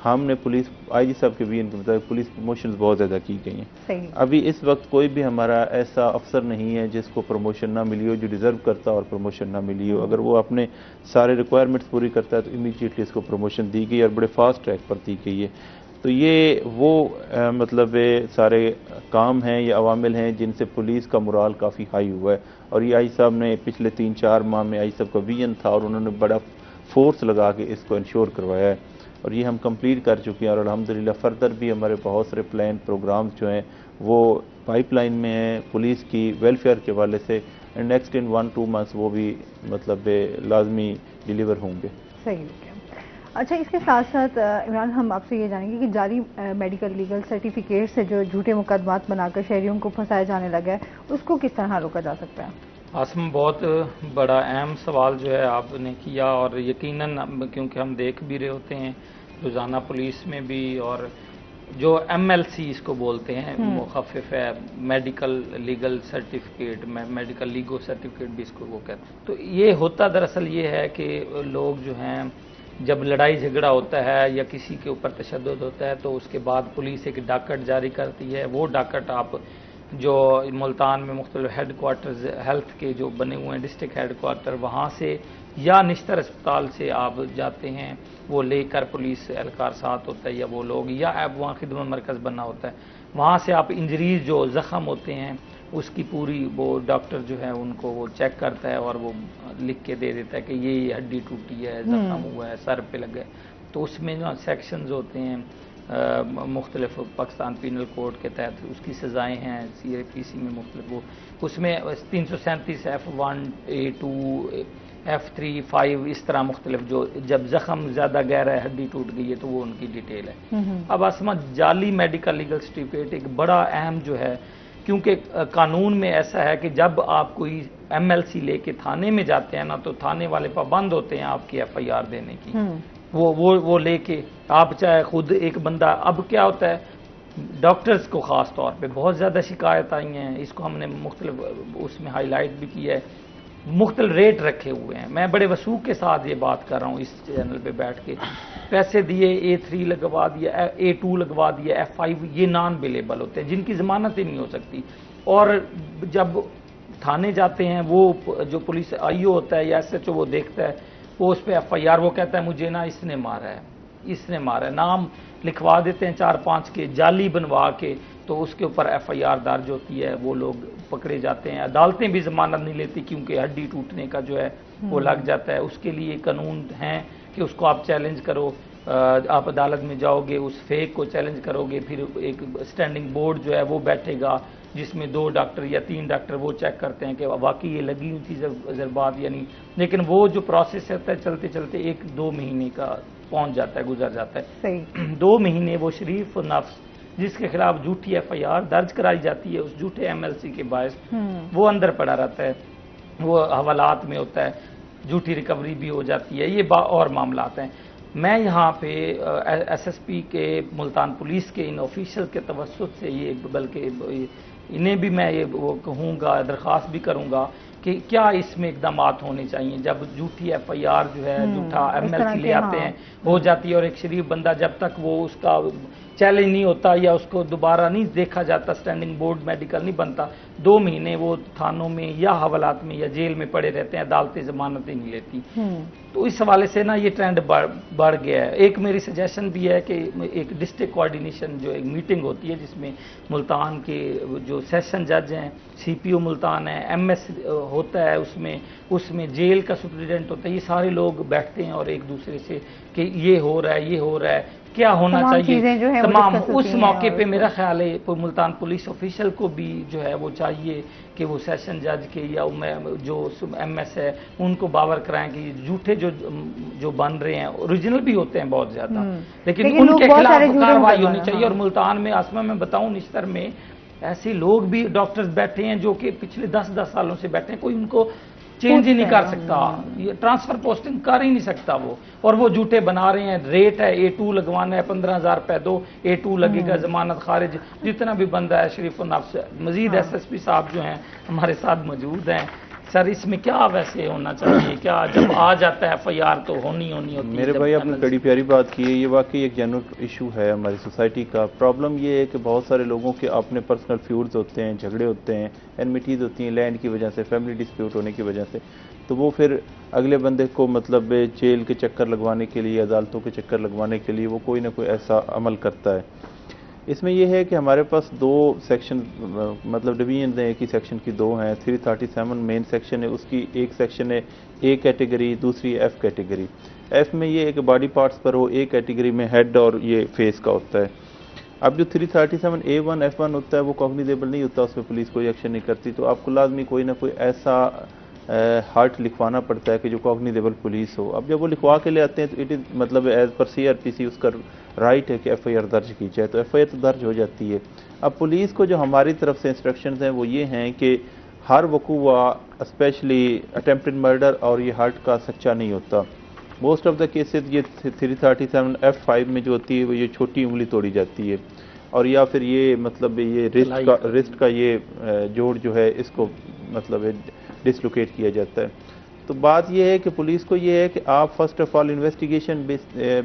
हमने पुलिस आईजी साहब के बयान के मुताबिक पुलिस प्रमोशंस बहुत ज़्यादा की गई हैं। अभी इस वक्त कोई भी हमारा ऐसा अफसर नहीं है जिसको प्रमोशन ना मिली हो, जो डिज़र्व करता और प्रमोशन ना मिली हो। अगर वो अपने सारे रिक्वायरमेंट्स पूरी करता है तो इमीडिएटली इसको प्रमोशन दी गई और बड़े फास्ट ट्रैक पर दी गई है। तो ये वो मतलब सारे काम हैं या अवामिल हैं जिनसे पुलिस का मुराल काफ़ी हाई हुआ है। और ये आईजी साहब ने पिछले 3-4 माह में आईजी साहब का विजन था और उन्होंने बड़ा फोर्स लगा के इसको इंश्योर करवाया है और ये हम कंप्लीट कर चुके हैं। और अल्हम्दुलिल्लाह फर्दर भी हमारे बहुत सारे प्लान प्रोग्राम्स जो हैं वो पाइपलाइन में हैं पुलिस की वेलफेयर के हवाले से। एंड नेक्स्ट इन 1-2 मंथ्स वो भी मतलब लाजमी डिलीवर होंगे। सही है। अच्छा, इसके साथ साथ इमरान हम आपसे ये जानेंगे कि जाली मेडिकल लीगल सर्टिफिकेट से जो झूठे मुकदमात बनाकर शहरियों को फंसाया जाने लगा है उसको किस तरह रोका जा सकता है? आसम, बहुत बड़ा अहम सवाल जो है आपने किया और यकीनन क्योंकि हम देख भी रहे होते हैं रोज़ाना पुलिस में भी, और जो MLC इसको बोलते हैं मुखफ़िफ है medical legal certificate, medical LIGO certificate भी इसको वो कहते हैं। तो ये होता दरअसल ये है कि लोग जो हैं जब लड़ाई झगड़ा होता है या किसी के ऊपर तशद्दुद होता है तो उसके बाद पुलिस एक डाकट जारी करती है। वो डाकट आप जो मुल्तान में मुख्तलिफ हेड क्वार्टर्स हेल्थ के जो बने हुए हैं डिस्ट्रिक्ट हेड क्वार्टर, वहाँ से या निश्तर अस्पताल से आप जाते हैं, वो लेकर पुलिस एहलकार साथ होता है या वो लोग, या आप वहाँ खिदमत मरकज़ बना होता है, वहाँ से आप इंजरीज जो ज़ख़म होते हैं उसकी पूरी वो डॉक्टर जो है उनको वो चेक करता है और वो लिख के दे देता है कि ये हड्डी टूटी है, ज़ख़म हुआ है, सर पे लगा है। तो उसमें जो सेक्शंस होते हैं मुख्तलिफ पाकिस्तान पीनल कोड के तहत उसकी सज़ाएँ हैं, CIPC में मुख्तलिफ वो उसमें 337 F1 A2 F3 5 इस तरह मुख्तलिफ जो जब ज़ख़म ज़्यादा गहरा है, हड्डी टूट गई है तो वो उनकी डिटेल है। अब आसमा जाली मेडिकल लीगल सर्टिफिकेट एक बड़ा अहम जो है, क्योंकि कानून में ऐसा है कि जब आप कोई MLC लेके थाने में जाते हैं ना तो थाने वाले पाबंद होते हैं आपकी FIR देने की। वो लेके आप चाहे खुद एक बंदा, अब क्या होता है डॉक्टर्स को ख़ास तौर पे बहुत ज़्यादा शिकायत आई हैं, इसको हमने मुख्तलिफ उसमें हाईलाइट भी किया है, मुख्तलिफ रेट रखे हुए हैं। मैं बड़े वसूख के साथ ये बात कर रहा हूँ इस चैनल पे बैठ के, पैसे दिए A3 लगवा दिया, A2 लगवा दिया, F5, ये नॉन बिलेबल होते हैं जिनकी ज़मानत ही नहीं हो सकती। और जब थाने जाते हैं वो जो पुलिस IO होता है या SHO वो देखता है, वो उस पर FIR वो कहता है मुझे ना इसने मारा है, नाम लिखवा देते हैं 4-5 के जाली बनवा के, तो उसके ऊपर FIR दर्ज होती है, वो लोग पकड़े जाते हैं। अदालतें भी जमानत नहीं लेती क्योंकि हड्डी टूटने का जो है वो लग जाता है। उसके लिए कानून है कि उसको आप चैलेंज करो, आप अदालत में जाओगे, उस फेक को चैलेंज करोगे, फिर एक स्टैंडिंग बोर्ड जो है वो बैठेगा जिसमें 2 डॉक्टर या 3 डॉक्टर वो चेक करते हैं कि वाकई ये लगी हुई थी ज़रबात या नहीं। लेकिन वो जो प्रोसेस होता है चलते चलते 1-2 महीने का पहुंच जाता है, गुजर जाता है। 2 महीने वो शरीफ नफ्स जिसके खिलाफ झूठी FIR दर्ज कराई जाती है उस झूठे MLC के बायस वो अंदर पड़ा रहता है, वो हवालात में होता है, झूठी रिकवरी भी हो जाती है, ये और मामला आते हैं। मैं यहाँ पे SSP के मुल्तान पुलिस के इन ऑफिशियल के तवस्सुत से ये, बल्कि इन्हें भी मैं ये वो कहूँगा, दरख्वास्त भी करूँगा कि क्या इसमें इकदामात होने चाहिए। जब झूठी FIR जो है, झूठा MLC ले आते हैं, हो जाती है, और एक शरीफ बंदा जब तक वो उसका चैलेंज नहीं होता या उसको दोबारा नहीं देखा जाता, स्टैंडिंग बोर्ड मेडिकल नहीं बनता, 2 महीने वो थानों में या हवालात में या जेल में पड़े रहते हैं, अदालतें जमानतें नहीं लेती। तो इस हवाले से ना ये ट्रेंड बढ़ गया है। एक मेरी सजेशन भी है कि एक डिस्ट्रिक्ट कोऑर्डिनेशन जो एक मीटिंग होती है जिसमें मुल्तान के जो सेशन जज हैं, CPO मुल्तान है, MS होता है, उसमें जेल का सुप्रिटेंडेंट होता है, ये सारे लोग बैठते हैं और एक दूसरे से कि ये हो रहा है, ये हो रहा है, क्या होना चाहिए तमाम। उस मौके पे मेरा ख्याल है मुल्तान पुलिस ऑफिशियल को भी जो है वो चाहिए कि वो सेशन जज के या जो MS है उनको बावर कराएं कि झूठे जो बन रहे हैं, ओरिजिनल भी होते हैं बहुत ज्यादा, लेकिन उनके खिलाफ कार्रवाई होनी चाहिए। और मुल्तान में आसमा मैं बताऊं, निश्तर में ऐसे लोग भी डॉक्टर्स बैठे हैं जो कि पिछले 10-10 सालों से बैठे हैं, कोई उनको चेंज ही नहीं कर सकता, ये ट्रांसफर पोस्टिंग कर ही नहीं सकता वो, और वो झूठे बना रहे हैं। रेट है A2 लगवाना है, 15,000 रुपए दो, A2 लगेगा, जमानत खारिज, जितना भी बंदा है। शरीफ नफ्स मजीद SSP साहब जो हैं हमारे साथ मौजूद हैं। सर, इसमें क्या वैसे होना चाहिए, क्या जब आ जाता है FIR तो होनी होती है? मेरे भाई आपने बड़ी प्यारी बात की है, ये वाकई एक जनरल इशू है हमारी सोसाइटी का। प्रॉब्लम ये है कि बहुत सारे लोगों के अपने पर्सनल फ्यूड्स होते हैं, झगड़े होते हैं, एनमिटीज होती हैं लैंड की वजह से, फैमिली डिस्प्यूट होने की वजह से, तो वो फिर अगले बंदे को मतलब जेल के चक्कर लगवाने के लिए, अदालतों के चक्कर लगवाने के लिए वो कोई ना कोई ऐसा अमल करता है। इसमें यह है कि हमारे पास 2 सेक्शन मतलब डिवीजन हैं, एक ही सेक्शन की 2 हैं। 337 मेन सेक्शन है, उसकी एक सेक्शन है A कैटेगरी, दूसरी F कैटेगरी। F में ये एक बॉडी पार्ट्स पर हो, A कैटेगरी में हेड और ये फेस का होता है। अब जो 337 A1 F1 होता है वो कॉग्निजेबल नहीं होता, उसमें पुलिस कोई एक्शन नहीं करती, तो आपको लाजमी कोई ना कोई ऐसा हार्ट लिखवाना पड़ता है कि जो कॉग्निजेबल पुलिस हो। अब जब वो लिखवा के ले आते हैं तो इट इज़ मतलब एज पर CRPC उसका राइट है कि FIR दर्ज की जाए, तो FIR तो दर्ज हो जाती है। अब पुलिस को जो हमारी तरफ से इंस्ट्रक्शंस हैं वो ये हैं कि हर वकूआ स्पेशली अटेम्प्टेड मर्डर और ये हार्ट का सच्चा नहीं होता। मोस्ट ऑफ द केसेस ये 337 F5 में जो होती है वो ये छोटी उंगली तोड़ी जाती है, और या फिर ये मतलब ये रिस्ट का ये जोड़ जो है इसको मतलब डिसलोकेट किया जाता है। तो बात यह है कि पुलिस को ये है कि आप first of all investigation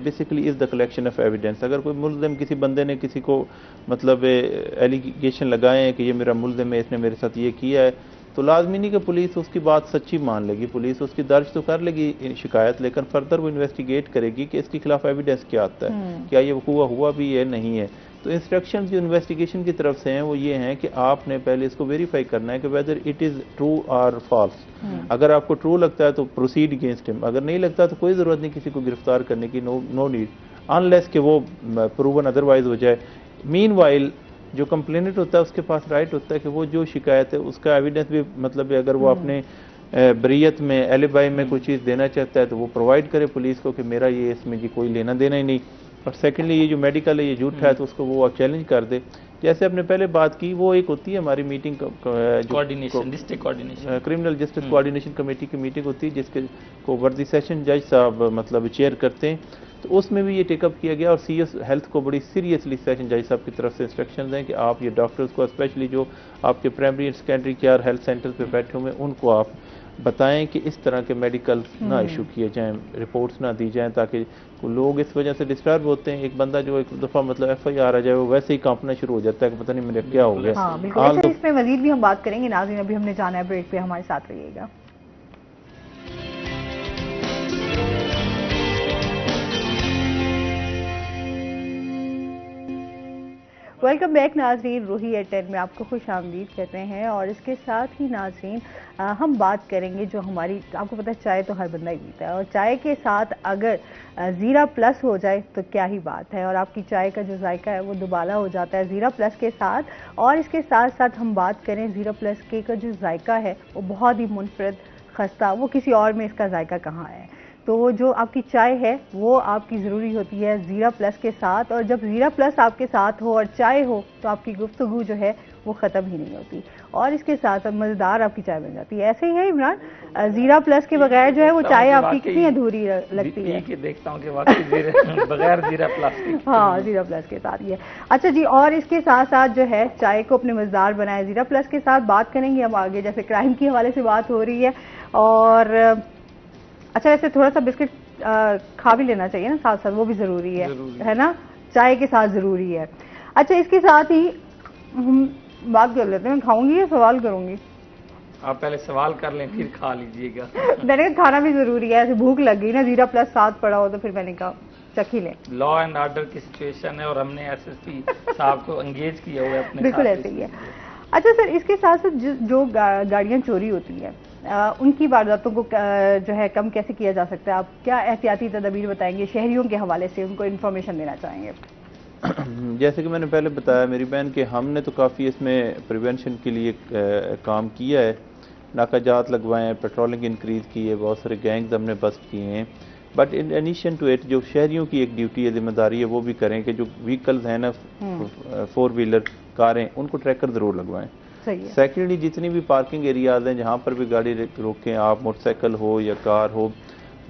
basically is the collection of evidence. अगर कोई मुल्ज़िम, किसी बंदे ने किसी को मतलब एलिगेशन लगाए हैं कि ये मेरा मुल्ज़िम है, इसने मेरे साथ ये किया है, तो लाजमी नहीं कि पुलिस उसकी बात सच्ची मान लेगी। पुलिस उसकी दर्ज तो कर लेगी शिकायत, लेकिन फर्दर वो इन्वेस्टिगेट करेगी कि इसके खिलाफ एविडेंस क्या आता है, क्या ये वकूआ हुआ भी है नहीं है। तो इंस्ट्रक्शंस जो इन्वेस्टिगेशन की तरफ से हैं वो ये हैं कि आपने पहले इसको वेरीफाई करना है कि वेदर इट इज़ ट्रू और फॉल्स। अगर आपको ट्रू लगता है तो प्रोसीड अगेंस्ट हिम, अगर नहीं लगता तो कोई ज़रूरत नहीं किसी को गिरफ्तार करने की, नो नीड अनलेस कि वो प्रूवन अदरवाइज हो जाए। मीनवाइल जो कंप्लेनेंट होता है उसके पास राइट होता है कि वो जो शिकायत है उसका एविडेंस भी मतलब अगर वो अपने बरीयत में, एलिबाई में कोई चीज़ देना चाहता है तो वो प्रोवाइड करे पुलिस को कि मेरा ये इसमें जी कोई लेना देना ही नहीं। और सेकेंडली ये जो मेडिकल है ये झूठा है तो उसको वो चैलेंज कर दे। जैसे आपने पहले बात की, वो एक होती है हमारी meeting coordination, district coordination, criminal justice coordination committee की मीटिंग होती है जिसके को वर्दी सेशन जज साहब मतलब चेयर करते हैं। तो उसमें भी ये टेकअप किया गया और CS हेल्थ को बड़ी सीरियसली सेशन जज साहब की तरफ से इंस्ट्रक्शंस हैं कि आप ये डॉक्टर्स को स्पेशली जो आपके primary and secondary care health centre पे बैठे हुए उनको आप बताएं कि इस तरह के मेडिकल ना इशू किए जाएं, रिपोर्ट्स ना दी जाएं, ताकि लोग इस वजह से डिस्टर्ब होते हैं। एक बंदा जो एक दफ़ा मतलब FIR आ जाए वो वैसे ही कांपना शुरू हो जाता है कि पता नहीं मेरे क्या हो गया। हाँ, बिल्कुल। इसमें मजीद भी हम बात करेंगे। नाज़रीन, अभी हमने जाना है ब्रेक पे, हमारे साथ रहिएगा। वेलकम बैक नाजरीन, रूही एयरटेल में आपको खुश आमदीद कहते हैं। और इसके साथ ही नाजरीन हम बात करेंगे जो हमारी, आपको पता है चाय तो हर बंदा ही पीता है, और चाय के साथ अगर ज़ीरा प्लस हो जाए तो क्या ही बात है, और आपकी चाय का जो जायका है वो दुबाला हो जाता है ज़ीरा प्लस के साथ। और इसके साथ साथ हम बात करें ज़ीरा प्लस के का जो जायका है वो बहुत ही मुनफरद, खस्ता, वो किसी और में इसका जायका कहाँ है। तो जो आपकी चाय है वो आपकी ज़रूरी होती है ज़ीरा प्लस के साथ, और जब ज़ीरा प्लस आपके साथ हो और चाय हो तो आपकी गुफ्तगू जो है वो ख़त्म ही नहीं होती, और इसके साथ मज़ेदार आपकी चाय बन जाती है। ऐसे ही है इमरान, ज़ीरा प्लस के बगैर जो है वो चाय आपकी कितनी अधूरी लगती है। कि देखता हूँ कि वाकई बगैर ज़ीरा प्लस हाँ, ज़ीरा प्लस के साथ ये। अच्छा जी, और इसके साथ साथ जो है चाय को अपने मज़ेदार बनाए ज़ीरा प्लस के साथ। बात करेंगे हम आगे, जैसे क्राइम के हवाले से बात हो रही है, और अच्छा वैसे थोड़ा सा बिस्किट खा भी लेना चाहिए ना साथ साथ, वो भी ज़रूरी है ना, चाय के साथ ज़रूरी है। अच्छा, इसके साथ ही हम बात कर लेते हैं, मैं खाऊंगी या सवाल करूंगी? आप पहले सवाल कर लें फिर खा लीजिएगा। मैंने कहा खाना भी ज़रूरी है, ऐसे भूख लग गई ना, ज़ीरा प्लस साथ पड़ा हो तो फिर मैंने कहा चख ही लें। लॉ एंड ऑर्डर की सिचुएशन है और हमने एसएसपी साहब को एंगेज किया हुआ है अपने। बिल्कुल ऐसे ही है। अच्छा सर, इसके साथ साथ जो गाड़ियाँ चोरी होती हैं उनकी वारदातों को जो है कम कैसे किया जा सकता है? आप क्या एहतियाती तदबीर बताएंगे शहरियों के हवाले से, उनको इन्फॉर्मेशन देना चाहेंगे? जैसे कि मैंने पहले बताया मेरी बहन कि हमने तो काफ़ी इसमें प्रिवेंशन के लिए काम किया है, नाकाजात लगवाए हैं, पेट्रोलिंग इंक्रीज़ की है, बहुत सारे गैंग्स हमने बस्ट किए हैं। But in addition to it जो शहरियों की एक ड्यूटी है, जिम्मेदारी है, वो भी करें कि जो व्हीकल्स हैं ना, 4 व्हीलर कारें, उनको ट्रैकर ज़रूर लगवाएं। सेकेंडली, जितनी भी पार्किंग एरियाज हैं जहाँ पर भी गाड़ी रोकें, आप मोटरसाइकिल हो या कार हो,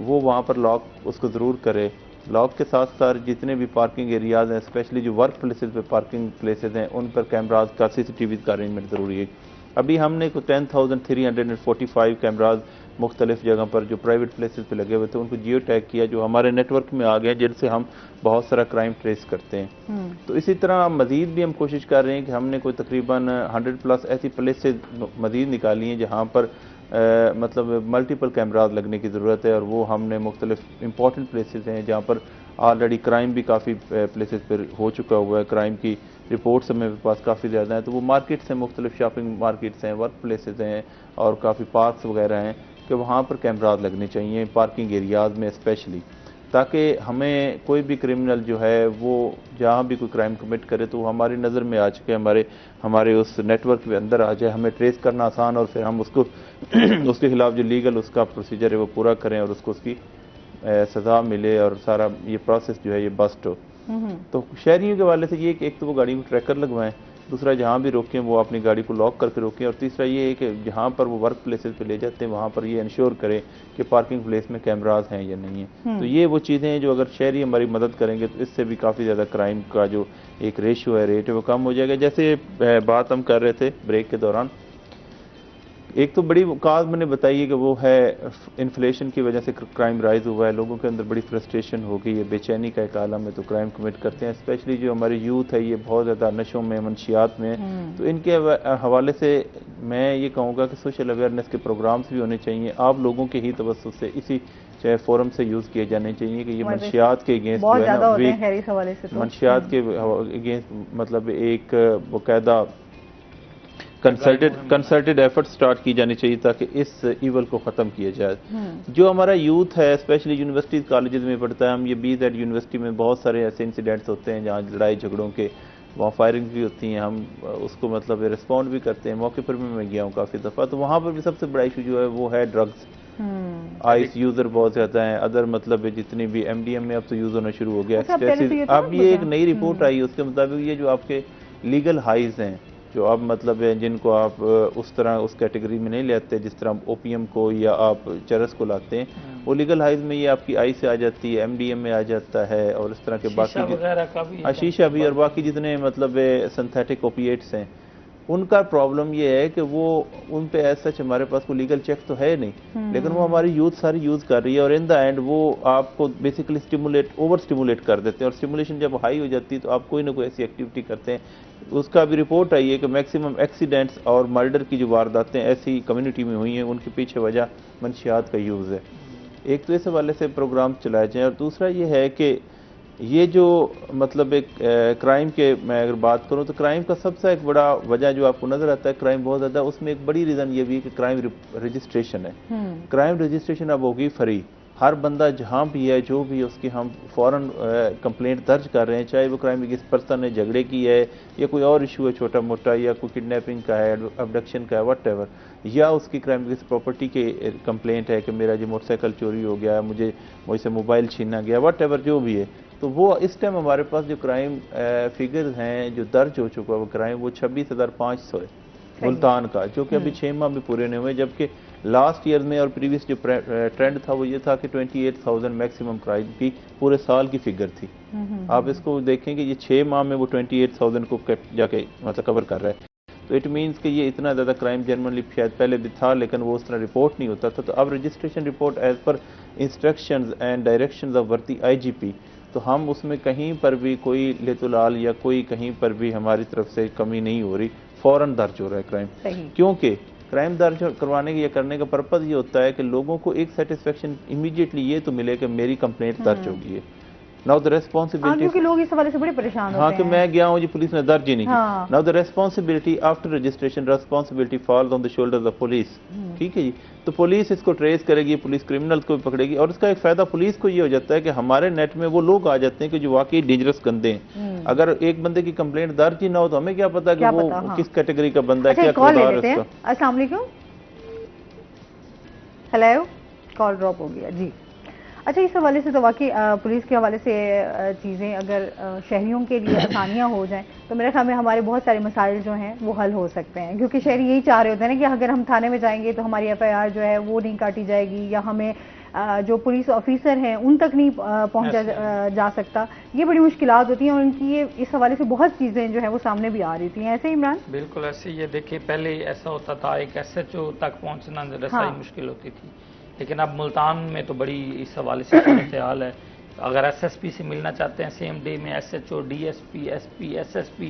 वो वहाँ पर लॉक उसको ज़रूर करें। लॉक के साथ साथ जितने भी पार्किंग एरियाज हैं, स्पेशली जो वर्क प्लेसेस पे पार्किंग प्लेसेस हैं, उन पर कैमराज का, CCTV का अरेंजमेंट ज़रूरी है। अभी हमने 10,345 कैमराज मुख्तलिफ जगह पर जो प्राइवेट प्लेसेस पे लगे हुए थे उनको जियो टैग किया, जो हमारे नेटवर्क में आ गए, जिनसे हम बहुत सारा क्राइम ट्रेस करते हैं। तो इसी तरह मज़ीद भी हम कोशिश कर रहे हैं कि हमने कोई तकरीबन 100+ ऐसी प्लेसेस मज़ीद निकाली हैं जहाँ पर मतलब मल्टीपल कैमराज लगने की ज़रूरत है, और वो हमने मुख्तलिफ इंपॉर्टेंट प्लेसेस हैं जहाँ पर ऑलरेडी क्राइम भी काफ़ी प्लेसेस पर हो चुका हुआ है, क्राइम की रिपोर्ट्स हमें पास काफ़ी ज़्यादा हैं। तो वो मार्केट्स हैं, मुख्तलिफ शॉपिंग मार्केट्स हैं, वर्क प्लेसेस हैं, और काफ़ी पार्क्स वगैरह हैं कि वहाँ पर कैमराज लगने चाहिए, पार्किंग एरियाज़ में स्पेशली, ताकि हमें कोई भी क्रिमिनल जो है वो जहाँ भी कोई क्राइम कमिट करे तो वो हमारी नज़र में आ चुके, हमारे उस नेटवर्क के अंदर आ जाए, हमें ट्रेस करना आसान, और फिर हम उसको उसके खिलाफ जो लीगल उसका प्रोसीजर है वो पूरा करें और उसको उसकी सज़ा मिले, और सारा ये प्रोसेस जो है ये बस्ट हो। तो शहरियों के वाले से ये कि एक तो वो गाड़ी को ट्रैकर लगवाएं, दूसरा जहाँ भी रोकें वो अपनी गाड़ी को लॉक करके रोकें, और तीसरा ये है कि जहाँ पर वो वर्क प्लेसेस पे ले जाते हैं वहाँ पर ये इंश्योर करें कि पार्किंग प्लेस में कैमराज हैं या नहीं है। तो ये वो चीज़ें हैं जो अगर शहरी हमारी मदद करेंगे तो इससे भी काफ़ी ज़्यादा क्राइम का जो एक रेशियो है, रेट है, वो कम हो जाएगा। जैसे बात हम कर रहे थे ब्रेक के दौरान, एक तो बड़ी काज मैंने बताई है कि वो है इन्फ्लेशन की वजह से क्राइम राइज हुआ है, लोगों के अंदर बड़ी फ्रस्ट्रेशन हो गई है, बेचैनी का एक आलम है, तो क्राइम कमिट करते हैं। स्पेशली जो हमारी यूथ है ये बहुत ज़्यादा नशों में, मंशियात में, तो इनके हवाले से मैं ये कहूँगा कि सोशल अवेयरनेस के प्रोग्राम्स भी होने चाहिए, आप लोगों के ही तवज्जुह से इसी चाहे फोरम से यूज़ किए जाने चाहिए कि ये मंशियात के अगेंस्ट जो है ना, मंशियात के अगेंस्ट मतलब एक बाकायदा कंसल्टेड एफर्ट स्टार्ट की जानी चाहिए ताकि इस ईवल को ख़त्म किया जाए। जो हमारा यूथ है स्पेशली यूनिवर्सिटीज़ कॉलेजेस में पढ़ता है, हम ये BZ यूनिवर्सिटी में बहुत सारे ऐसे इंसिडेंट्स होते हैं जहाँ लड़ाई झगड़ों के, वहाँ फायरिंग भी होती हैं, हम उसको मतलब रिस्पॉन्ड भी करते हैं। मौके पर भी मैं गया हूँ काफ़ी दफ़ा, तो वहाँ पर भी सबसे बड़ा इशू जो है वो है ड्रग्स। आइस यूज़र बहुत ज़्यादा हैं, अदर मतलब जितनी भी MDMA अब तो यूज़ होना शुरू हो गया। अब ये एक नई रिपोर्ट आई है, उसके मुताबिक ये जो आपके लीगल हाइज हैं जो अब मतलब है जिनको आप उस तरह उस कैटेगरी में नहीं लेते जिस तरह ओपीएम को या आप चरस को लाते हैं, वो लीगल हाइज में ये आपकी आई से आ जाती है, MDMA आ जाता है, और इस तरह के बाकी शीशा भी और बाकी जितने मतलब सिंथेटिक ओपिएट्स हैं उनका प्रॉब्लम ये है कि वो उन पे ऐसा सच हमारे पास कोई लीगल चेक तो है नहीं, लेकिन वो हमारी यूथ सारी यूज़ कर रही है, और इन द एंड वो आपको बेसिकली ओवर स्टिमुलेट कर देते हैं, और स्टिमुलेशन जब हाई हो जाती है तो आप कोई ना कोई ऐसी एक्टिविटी करते हैं। उसका भी रिपोर्ट आई है कि मैक्सिमम एक्सीडेंट्स और मर्डर की जो वारदातें ऐसी कम्युनिटी में हुई हैं उनके पीछे वजह मंशियात का यूज़ है। एक तो इस हवाले से प्रोग्राम चलाए जाएँ, और दूसरा ये है कि ये जो मतलब एक क्राइम के मैं अगर बात करूं तो क्राइम का सबसे एक बड़ा वजह जो आपको नजर आता है क्राइम बहुत ज़्यादा, उसमें एक बड़ी रीज़न ये भी कि क्राइम रजिस्ट्रेशन है। क्राइम रजिस्ट्रेशन अब होगी फ्री, हर बंदा जहाँ भी है, जो भी है, उसकी हम फ़ौरन कंप्लेंट दर्ज कर रहे हैं, चाहे वो क्राइम अगेंस्ट पर्सन ने झगड़े की है या कोई और इशू है छोटा मोटा, या कोई किडनैपिंग का है, अबडक्शन का है, वट एवर, या उसकी क्राइम अगेंस्ट प्रॉपर्टी के कंप्लेंट है कि मेरा जो मोटरसाइकिल चोरी हो गया, मुझसे मोबाइल छीना गया, वट एवर जो भी है, तो वो इस टाइम हमारे पास जो क्राइम फिगर हैं जो दर्ज हो चुका है वो क्राइम वो 26,500 है मुल्तान का, जो कि अभी 6 माह भी पूरे नहीं हुए, जबकि लास्ट ईयर में और प्रीवियस जो ट्रेंड था वो ये था कि 28,000 मैक्सिमम क्राइम की पूरे साल की फिगर थी। आप इसको देखें कि ये 6 माह में वो 28,000 को जाके मतलब कवर कर रहा है, तो इट मीन्स कि ये इतना ज़्यादा क्राइम जनरली शायद पहले भी था लेकिन वो उस तरह रिपोर्ट नहीं होता था। तो अब registration report as per instructions and directions of वर्दी IGP, तो हम उसमें कहीं पर भी कोई लेतुलाल या कोई कहीं पर भी हमारी तरफ से कमी नहीं हो रही, फौरन दर्ज हो रहा है क्राइम। क्योंकि क्राइम दर्ज करवाने के या करने का पर्पज़ ये होता है कि लोगों को एक सेटिस्फेक्शन इमीडिएटली ये तो मिले कि मेरी कंप्लेंट दर्ज होगी है। नाउ द रेस्पॉन्सिबिलिटी, क्योंकि लोग इस हवाले से बड़े परेशान होते हैं। हाँ कि मैं गया हूँ जी पुलिस ने दर्ज ही नहीं की। Now the responsibility after registration, responsibility falls on the shoulders of police. ठीक है जी, तो पुलिस इसको ट्रेस करेगी, पुलिस क्रिमिनल्स को भी पकड़ेगी, और इसका एक फायदा पुलिस को ये हो जाता है कि हमारे नेट में वो लोग आ जाते हैं कि जो वाकई डेंजरस गंदे हैं। अगर एक बंदे की कंप्लेंट दर्ज ही ना हो तो हमें क्या पता कि वो किस कैटेगरी का बंदा है, क्या किरदार है उसका। अस्सलाम वालेकुम। हेलो, कॉल ड्रॉप हो गया जी। अच्छा, इस हवाले से तो वाकई पुलिस के हवाले से चीज़ें अगर शहरियों के लिए आसानियाँ हो जाएं तो मेरे ख्याल में हमारे बहुत सारे मसाइल जो हैं वो हल हो सकते हैं, क्योंकि शहरी यही चाह रहे होते हैं ना कि अगर हम थाने में जाएंगे तो हमारी FIR जो है वो नहीं काटी जाएगी, या हमें जो पुलिस ऑफिसर हैं उन तक नहीं पहुंचा जा सकता। ये बड़ी मुश्किलात होती हैं और उनकी ये इस हवाले से बहुत चीज़ें जो है वो सामने भी आ रही थी। ऐसे इमरान? बिल्कुल ऐसे। ये देखिए, पहले ऐसा होता था एक SHO तक पहुंचना रसाई मुश्किल होती थी, लेकिन अब मुल्तान में तो बड़ी इस हवाले से ख्याल है। अगर SSP से मिलना चाहते हैं सेम डे में SHO, DSP, SP, SSP,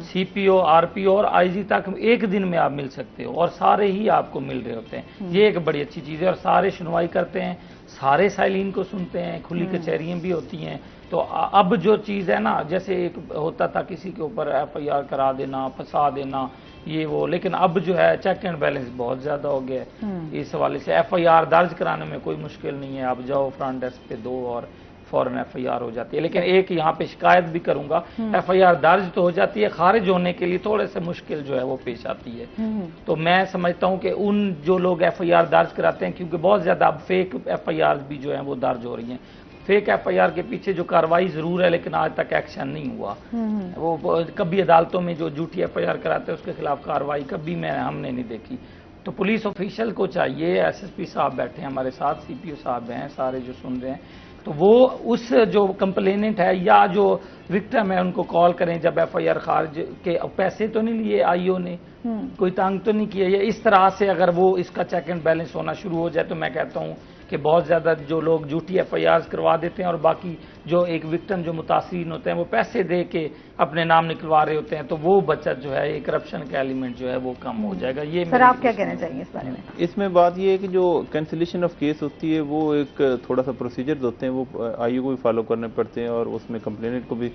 CPO, RPO और IG तक एक दिन में आप मिल सकते हो, और सारे ही आपको मिल रहे होते हैं। ये एक बड़ी अच्छी चीज़ है, और सारे सुनवाई करते हैं, सारे साइलिन को सुनते हैं, खुली कचहरियाँ भी होती हैं। तो अब जो चीज़ है ना, जैसे एक होता था किसी के ऊपर FIR करा देना, फंसा देना, ये वो, लेकिन अब जो है चेक एंड बैलेंस बहुत ज़्यादा हो गया है। इस हवाले से FIR दर्ज कराने में कोई मुश्किल नहीं है, आप जाओ फ्रंट डेस्क पे दो और फौरन FIR हो जाती है। लेकिन एक यहाँ पे शिकायत भी करूंगा, FIR दर्ज तो हो जाती है, खारिज होने के लिए थोड़े से मुश्किल जो है वो पेश आती है। तो मैं समझता हूँ कि उन जो लोग FIR दर्ज कराते हैं, क्योंकि बहुत ज़्यादा अब फेक FIR भी जो है वो दर्ज हो रही हैं, फेक FIR के पीछे जो कार्रवाई जरूर है लेकिन आज तक एक्शन नहीं हुआ। वो कभी अदालतों में जो झूठी FIR कराते हैं उसके खिलाफ कार्रवाई कभी हमने नहीं देखी। तो पुलिस ऑफिशियल को चाहिए, SSP साहब बैठे हैं हमारे साथ, CPO साहब हैं, सारे जो सुन रहे हैं, तो वो उस जो कंप्लेनेंट है या जो विक्टिम है उनको कॉल करें जब FIR खारिज के, पैसे तो नहीं लिए IO ने, कोई तंग तो नहीं किया, या इस तरह से अगर वो इसका चेक एंड बैलेंस होना शुरू हो जाए तो मैं कहता हूँ कि बहुत ज़्यादा जो लोग झूठी FIRs करवा देते हैं और बाकी जो एक विक्टिम जो मुतासिरीन होते हैं वो पैसे दे के अपने नाम निकलवा रहे होते हैं, तो वो बचत जो है, ये करप्शन का एलिमेंट जो है वो कम हो जाएगा। ये सर आप क्या कहना चाहिए इस बारे में? इसमें बात ये है कि जो कैंसिलेशन ऑफ केस होती है वो एक थोड़ा सा प्रोसीजर होते हैं, वो IO को भी फॉलो करने पड़ते हैं और उसमें कंप्लेनेंट को भी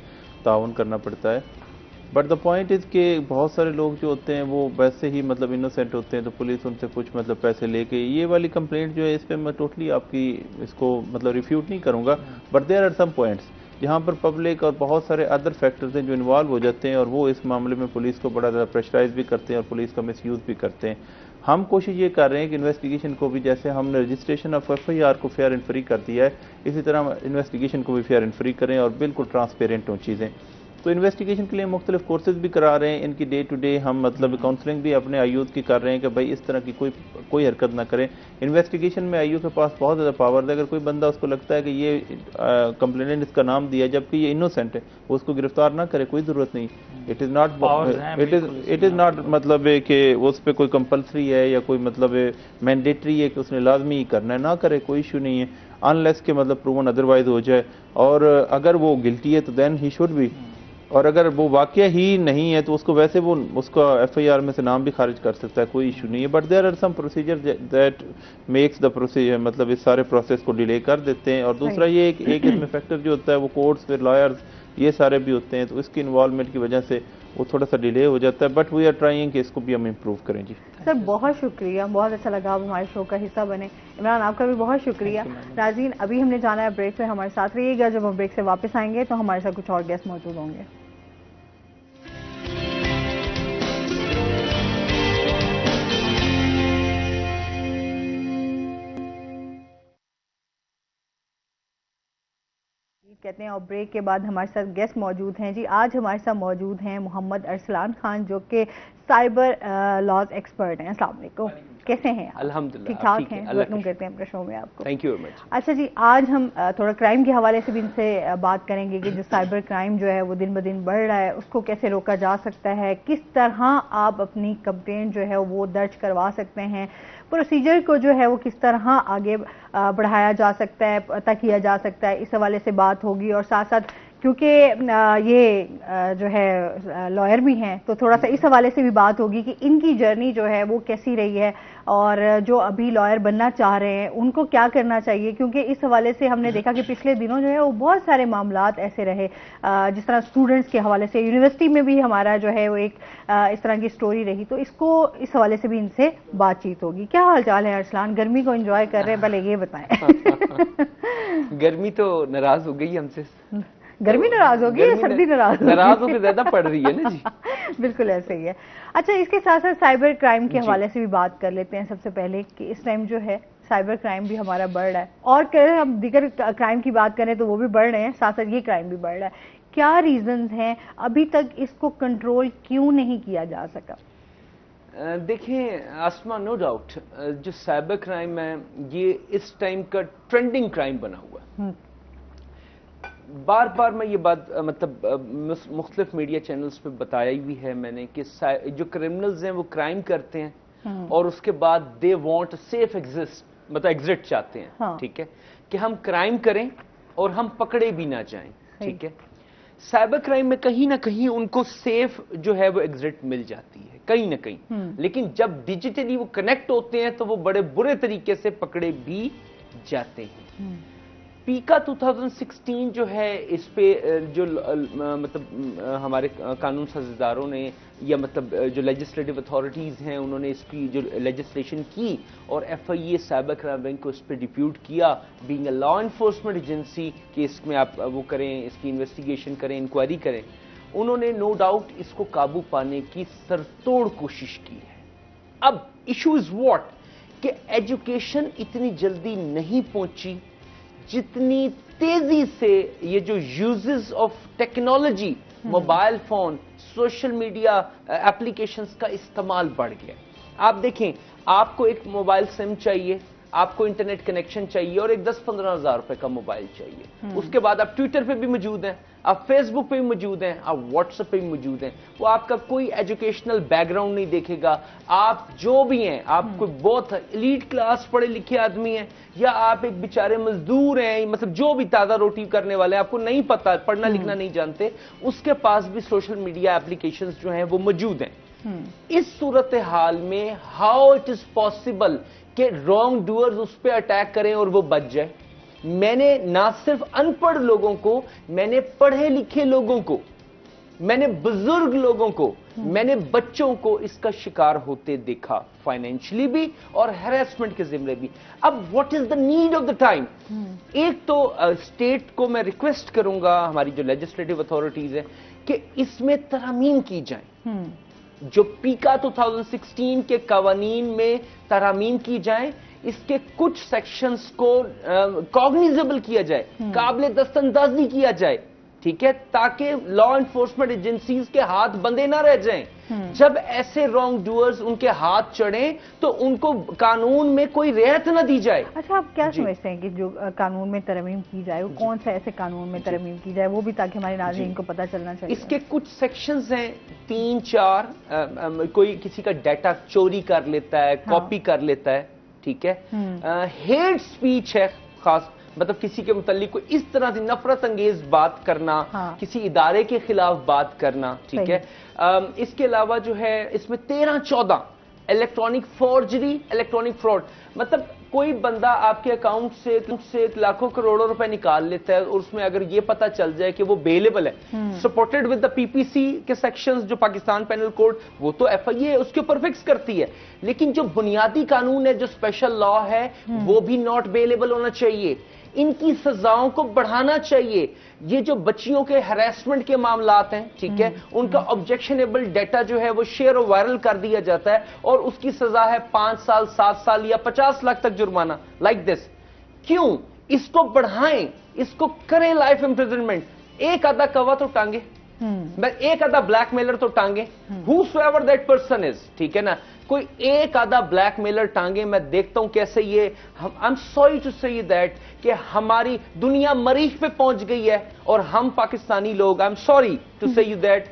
ताउन करना पड़ता है। बट द पॉइंट इज़ कि बहुत सारे लोग जो होते हैं वो वैसे ही मतलब इनोसेंट होते हैं, तो पुलिस उनसे कुछ मतलब पैसे लेके, ये वाली कंप्लेंट जो है इस पर मैं टोटली आपकी इसको मतलब रिफ्यूट नहीं करूँगा, but there are some points जहाँ पर पब्लिक और बहुत सारे अदर फैक्टर्स हैं जो इन्वॉल्व हो जाते हैं और वो इस मामले में पुलिस को बड़ा ज़्यादा प्रेशराइज भी करते हैं और पुलिस का मिसयूज़ भी करते हैं। हम कोशिश ये कर रहे हैं कि इन्वेस्टिगेशन को भी, जैसे हमने रजिस्ट्रेशन ऑफ FIR को फेयर एंड फ्री कर दिया है, इसी तरह इन्वेस्टिगेशन को भी फेयर एंड फ्री करें और बिल्कुल ट्रांसपेरेंट हों चीज़ें। तो इन्वेस्टिगेशन के लिए मुख्तलिफ कोर्सेज भी करा रहे हैं, इनकी डे टू डे हम मतलब काउंसलिंग भी अपने IO की कर रहे हैं कि भाई इस तरह की कोई हरकत ना करें। इन्वेस्टिगेशन में IO के पास बहुत ज़्यादा पावर है, अगर कोई बंदा उसको लगता है कि ये कंप्लेनेंट इसका नाम दिया जबकि ये इनोसेंट है, वो उसको गिरफ्तार ना करे, कोई ज़रूरत नहीं। इट इज़ नॉट मतलब कि उस पर कोई कंपल्सरी है या कोई मतलब मैंडेटरी है कि उसने लाजमी ही करना है, ना करे, कोई इशू नहीं है, अनलेस के मतलब प्रूवन अदरवाइज हो जाए। और अगर वो गिल्टी है तो देन ही शुड बी, और अगर वो वाकया ही नहीं है तो उसको वैसे वो उसका FIR में से नाम भी खारिज कर सकता है, कोई इशू नहीं है। But there are some procedure that makes the procedure, मतलब इस सारे प्रोसेस को डिले कर देते हैं। और दूसरा ये एक इसमें फैक्टर जो होता है वो कोर्ट्स फिर लॉयर्स ये सारे भी होते हैं, तो इसकी इन्वॉल्वमेंट की वजह से वो थोड़ा सा डिले हो जाता है, बट वी आर ट्राइंग कि इसको भी हम इम्प्रूव करें। जी सर बहुत शुक्रिया, बहुत अच्छा लगा आप हमारे शो का हिस्सा बने। इमरान आपका भी बहुत शुक्रिया। नाज़रीन अभी हमने जाना है ब्रेक पे, हमारे साथ रहिएगा। जब हम ब्रेक से वापस आएंगे तो हमारे साथ कुछ और गेस्ट मौजूद होंगे। कहते हैं और ब्रेक के बाद हमारे साथ गेस्ट मौजूद हैं। जी आज हमारे साथ मौजूद हैं मोहम्मद अरसलान खान, जो कि साइबर लॉज एक्सपर्ट हैं। अस्सलाम वालेकुम, कैसे हैं आप? अल्हम्दुलिल्लाह ठीक ठाक हैं। अल्लाह वेलकम करते हैं अपने शो में आपको। Thank you very much. अच्छा जी, आज हम थोड़ा क्राइम के हवाले से भी इनसे बात करेंगे कि जो साइबर क्राइम जो है वो दिन ब दिन बढ़ रहा है, उसको कैसे रोका जा सकता है, किस तरह आप अपनी कंप्लेंट जो है वो दर्ज करवा सकते हैं, प्रोसीजर को जो है वो किस तरह आगे बढ़ाया जा सकता है, पता किया जा सकता है, इस हवाले से बात होगी। और साथ साथ क्योंकि ये जो है लॉयर भी हैं, तो थोड़ा सा इस हवाले से भी बात होगी कि इनकी जर्नी जो है वो कैसी रही है, और जो अभी लॉयर बनना चाह रहे हैं उनको क्या करना चाहिए। क्योंकि इस हवाले से हमने देखा कि पिछले दिनों जो है वो बहुत सारे मामलात ऐसे रहे, जिस तरह स्टूडेंट्स के हवाले से यूनिवर्सिटी में भी हमारा जो है वो एक इस तरह की स्टोरी रही। तो इसको इस हवाले से भी इनसे बातचीत होगी। क्या हाल चाल है अरसलान? गर्मी को एंजॉय कर रहे हैं, पहले ये बताएं। गर्मी तो नाराज हो गई हमसे। गर्मी नाराज होगी या सर्दी नाराज होगी? नाराज होकर ज्यादा पड़ रही है ना जी। बिल्कुल ऐसे ही है। अच्छा, इसके साथ साथ साइबर क्राइम के हवाले से भी बात कर लेते हैं सबसे पहले कि इस टाइम जो है साइबर क्राइम भी हमारा बढ़ रहा है, और करें हम दीगर क्राइम की बात करें तो वो भी बढ़ रहे हैं, साथ साथ ये क्राइम भी बढ़ रहा है। क्या रीजंस हैं, अभी तक इसको कंट्रोल क्यों नहीं किया जा सका? देखें आसमा, नो डाउट जो साइबर क्राइम है ये इस टाइम का ट्रेंडिंग क्राइम बना हुआ है। बार बार मैं ये बात मतलब मुख्तलिफ मीडिया चैनल्स पे बताया भी है मैंने कि जो क्रिमिनल्स हैं वो क्राइम करते हैं और उसके बाद दे वांट सेफ एग्जिस्ट, मतलब एग्जिट चाहते हैं। हाँ। ठीक है, कि हम क्राइम करें और हम पकड़े भी ना जाएं। ठीक है, साइबर क्राइम में कहीं ना कहीं उनको सेफ जो है वो एग्जिट मिल जाती है कहीं ना कहीं, लेकिन जब डिजिटली वो कनेक्ट होते हैं तो वो बड़े बुरे तरीके से पकड़े भी जाते हैं। पीका 2016 जो है इस पे जो मतलब हमारे कानून साज़दारों ने या मतलब जो लेजिस्लेटिव अथॉरिटीज़ हैं उन्होंने इसकी जो लेजिस्लेशन की और FIA साइबर क्राइम बैंक को इस पर डिप्यूट किया being a law enforcement agency कि इसमें आप वो करें, इसकी इन्वेस्टिगेशन करें, इंक्वायरी करें। उन्होंने नो डाउट इसको काबू पाने की सरतोड़ कोशिश की है। अब इशू इज व्हाट कि एजुकेशन इतनी जल्दी नहीं पहुंची जितनी तेजी से ये जो uses of technology, mobile phone, social media applications का इस्तेमाल बढ़ गया। आप देखें, आपको एक मोबाइल सिम चाहिए, आपको इंटरनेट कनेक्शन चाहिए और एक 10-15 हज़ार रुपए का मोबाइल चाहिए। उसके बाद आप ट्विटर पे भी मौजूद हैं, आप फेसबुक पे भी मौजूद हैं, आप व्हाट्सएप पे भी मौजूद हैं। वो आपका कोई एजुकेशनल बैकग्राउंड नहीं देखेगा। आप जो भी हैं, आप कोई बहुत एलीट क्लास पढ़े लिखे आदमी हैं या आप एक बेचारे मजदूर हैं, मतलब जो भी ताजा रोटी करने वाले हैं, आपको नहीं पता, पढ़ना लिखना नहीं जानते, उसके पास भी सोशल मीडिया एप्लीकेशंस जो हैं वो मौजूद हैं। इस सूरत हाल में हाउ इट इज पॉसिबल कि रॉन्ग डूअर्स उस पर अटैक करें और वो बच जाए? मैंने ना सिर्फ अनपढ़ लोगों को, मैंने पढ़े लिखे लोगों को, मैंने बुजुर्ग लोगों को, मैंने बच्चों को इसका शिकार होते देखा, फाइनेंशियली भी और हैरेसमेंट के जिम्मे भी। अब what is the need of the time? एक तो स्टेट को मैं रिक्वेस्ट करूंगा, हमारी जो लेजिस्लेटिव अथॉरिटीज है, कि इसमें तरमीम की जाए। जो पीका 2016 के कवानीन में तरमीम की जाए, इसके कुछ सेक्शंस को कॉग्निजेबल किया जाए, काबिल दस्तंदाजी किया जाए। ठीक है, ताकि लॉ एनफोर्समेंट एजेंसीज के हाथ बंधे ना रह जाएं। जब ऐसे रॉन्ग डूअर्स उनके हाथ चढ़े तो उनको कानून में कोई रियायत ना दी जाए। अच्छा, आप क्या समझते हैं कि जो कानून में तरमीम की जाए, वो कौन सा ऐसे कानून में तरमीम की जाए, वो भी ताकि हमारे नाज़रीन को पता चलना चाहिए? इसके कुछ सेक्शंस हैं 3-4, कोई किसी का डाटा चोरी कर लेता है, कॉपी कर लेता है। ठीक है, हेट स्पीच है खास, मतलब किसी के मुतालिक कोई इस तरह से नफरत अंगेज बात करना, किसी इदारे के खिलाफ बात करना। ठीक है, इसके अलावा जो है इसमें 13-14 इलेक्ट्रॉनिक फोर्जरी, इलेक्ट्रॉनिक फ्रॉड, मतलब कोई बंदा आपके अकाउंट से लाखों करोड़ों रुपए निकाल लेता है और उसमें अगर ये पता चल जाए कि वो बेलेबल है, सपोर्टेड विद द पीपीसी के सेक्शंस जो पाकिस्तान पेनल कोड, वो तो एफआईए उसके ऊपर फिक्स करती है, लेकिन जो बुनियादी कानून है, जो स्पेशल लॉ है, वो भी नॉट बेलेबल होना चाहिए। इनकी सजाओं को बढ़ाना चाहिए। ये जो बच्चियों के हैरेसमेंट के मामलात हैं, ठीक है, उनका ऑब्जेक्शनेबल डेटा जो है वो शेयर और वायरल कर दिया जाता है और उसकी सजा है 5 साल, 7 साल या 50 लाख तक जुर्माना, लाइक दिस। क्यों? इसको बढ़ाएं, इसको करें लाइफ इंप्रिजनमेंट। एक आधा कवा तो टांगे, एक आधा ब्लैकमेलर तो टांगे, whosoever that person is, ठीक है ना, कोई एक आधा ब्लैकमेलर टांगे। मैं देखता हूं कैसे ये, I am sorry to say that, कि हमारी दुनिया मरीख पे पहुंच गई है और हम पाकिस्तानी लोग, आई एम सॉरी टू से यू दैट,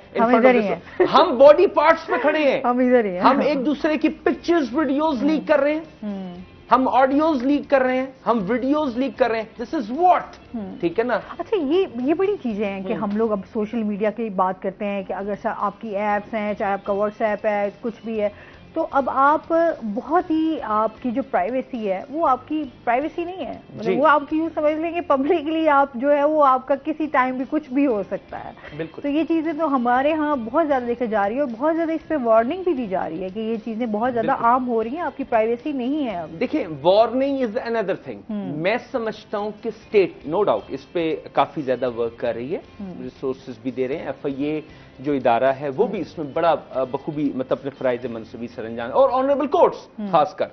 हम बॉडी पार्ट्स पे खड़े हैं, हम एक दूसरे की पिक्चर्स, वीडियोस लीक कर रहे हैं, हम ऑडियोज लीक कर रहे हैं, हम वीडियोस लीक कर रहे हैं। दिस इज व्हाट, ठीक है ना। अच्छा, ये बड़ी चीजें हैं कि हम लोग अब सोशल मीडिया की बात करते हैं कि अगर आपकी एप्स हैं, चाहे आपका व्हाट्सएप है, कुछ भी है, तो अब आप बहुत ही, आपकी जो प्राइवेसी है वो आपकी प्राइवेसी नहीं है, मतलब वो आपकी यूं समझ लेंगे पब्लिकली आप जो है वो आपका किसी टाइम भी कुछ भी हो सकता है। बिल्कुल। तो ये चीजें तो हमारे यहाँ बहुत ज्यादा देखी जा रही है और बहुत ज्यादा इस पे वार्निंग भी दी जा रही है कि ये चीजें बहुत ज्यादा आम हो रही हैं, आपकी प्राइवेसी नहीं है अब। देखिए, वार्निंग इज अनदर थिंग। मैं समझता हूं कि स्टेट नो डाउट इस पे काफी ज्यादा वर्क कर रही है, रिसोर्सेज भी दे रहे हैं। एफआईए जो इदारा है वो भी इसमें बड़ा बखूबी मतलब अपने फराइज मनसूबी सरंजाम, और ऑनरेबल कोर्ट्स खासकर,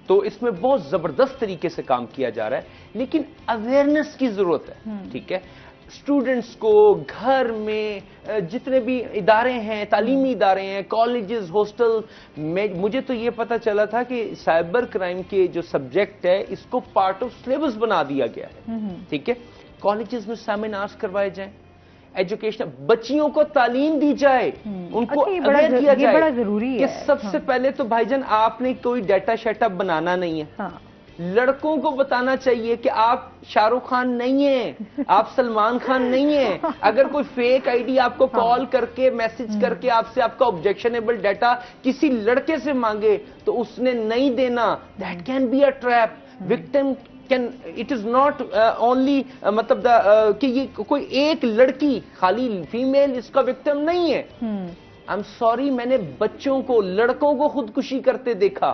तो इसमें बहुत जबरदस्त तरीके से काम किया जा रहा है, लेकिन अवेयरनेस की जरूरत है, ठीक है। स्टूडेंट्स को घर में जितने भी इदारे हैं, तालीमी इदारे हैं, कॉलेजेस, हॉस्टल में, मुझे तो ये पता चला था कि साइबर क्राइम के जो सब्जेक्ट है इसको पार्ट ऑफ सिलेबस बना दिया गया है, ठीक है। कॉलेजेस में सेमिनार्स करवाए जाएं, एजुकेशन, बच्चियों को तालीम दी जाए, उनको अवेयर किया जाए, बड़ा जरूरी है कि सबसे पहले तो भाईजान आपने कोई डाटा सेटअप बनाना नहीं है। हाँ। लड़कों को बताना चाहिए कि आप शाहरुख खान नहीं है, आप सलमान खान नहीं है। अगर कोई फेक आईडी आपको कॉल करके, मैसेज करके आपसे आपका ऑब्जेक्शनेबल डाटा किसी लड़के से मांगे तो उसने नहीं देना, that can be a trap. Victim can, it is not only मतलब कि ये कोई एक लड़की, खाली फीमेल इसका विक्टिम नहीं है। आई एम सॉरी, मैंने बच्चों को, लड़कों को खुदकुशी करते देखा।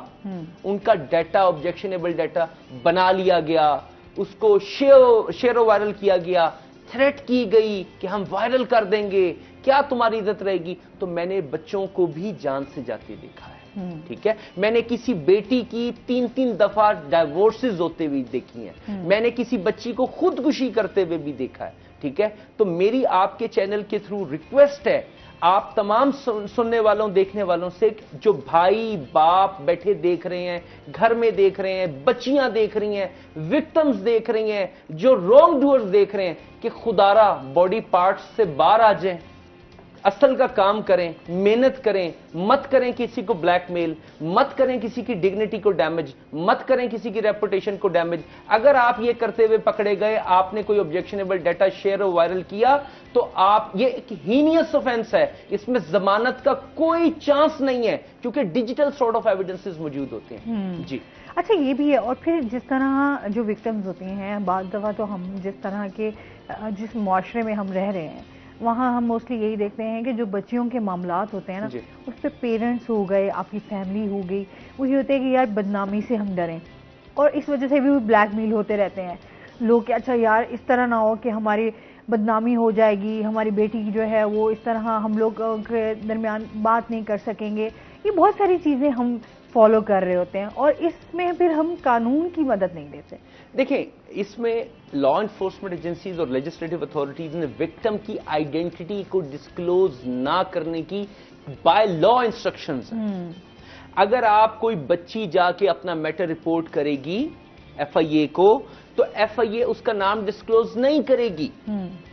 उनका डाटा, ऑब्जेक्शनेबल डाटा बना लिया गया, उसको शेयर वायरल किया गया, थ्रेट की गई कि हम वायरल कर देंगे, क्या तुम्हारी इज्जत रहेगी। तो मैंने बच्चों को भी जान से जाते देखा है, ठीक है। मैंने किसी बेटी की 3-3 दफा डाइवोर्सेस होते हुए देखी हैं, मैंने किसी बच्ची को खुदकुशी करते हुए भी देखा है, ठीक है। तो मेरी आपके चैनल के थ्रू रिक्वेस्ट है, आप तमाम सुनने वालों, देखने वालों से, जो भाई बाप बैठे देख रहे हैं, घर में देख रहे हैं, बच्चियां देख रही हैं, विक्टिम्स देख रही हैं, जो रॉन्ग डूअर्स देख रहे हैं, कि खुदारा बॉडी पार्ट्स से बाहर आ जाएं, असल का काम करें, मेहनत करें, मत करें किसी को ब्लैकमेल, मत करें किसी की डिग्निटी को डैमेज, मत करें किसी की रेपुटेशन को डैमेज। अगर आप ये करते हुए पकड़े गए, आपने कोई ऑब्जेक्शनेबल डाटा शेयर और वायरल किया, तो आप, ये एक हीनियस ऑफेंस है, इसमें जमानत का कोई चांस नहीं है, क्योंकि डिजिटल सॉर्ट ऑफ एविडेंसेस मौजूद होते हैं। जी। अच्छा, ये भी है। और फिर जिस तरह जो विक्टिम्स होती हैं, बाद दफा तो हम जिस तरह के, जिस मुआशरे में हम रह रहे हैं, वहाँ हम मोस्टली यही देखते हैं कि जो बच्चियों के मामलात होते हैं ना, उस पर पेरेंट्स हो गए, आपकी फैमिली हो गई, वही होते हैं कि यार बदनामी से हम डरें, और इस वजह से भी ब्लैकमेल होते रहते हैं लोग कि अच्छा यार इस तरह ना हो कि हमारी बदनामी हो जाएगी, हमारी बेटी की जो है वो इस तरह हम लोग के दरमियान बात नहीं कर सकेंगे। ये बहुत सारी चीज़ें हम फॉलो कर रहे होते हैं और इसमें फिर हम कानून की मदद नहीं लेते। देखिए, इसमें लॉ एनफोर्समेंट एजेंसीज और लेजिस्लेटिव अथॉरिटीज ने विक्टिम की आइडेंटिटी को डिस्क्लोज ना करने की बाय लॉ इंस्ट्रक्शंस हैं। अगर आप कोई बच्ची जाके अपना मैटर रिपोर्ट करेगी एफआईए को, तो एफआईए उसका नाम डिस्क्लोज नहीं करेगी,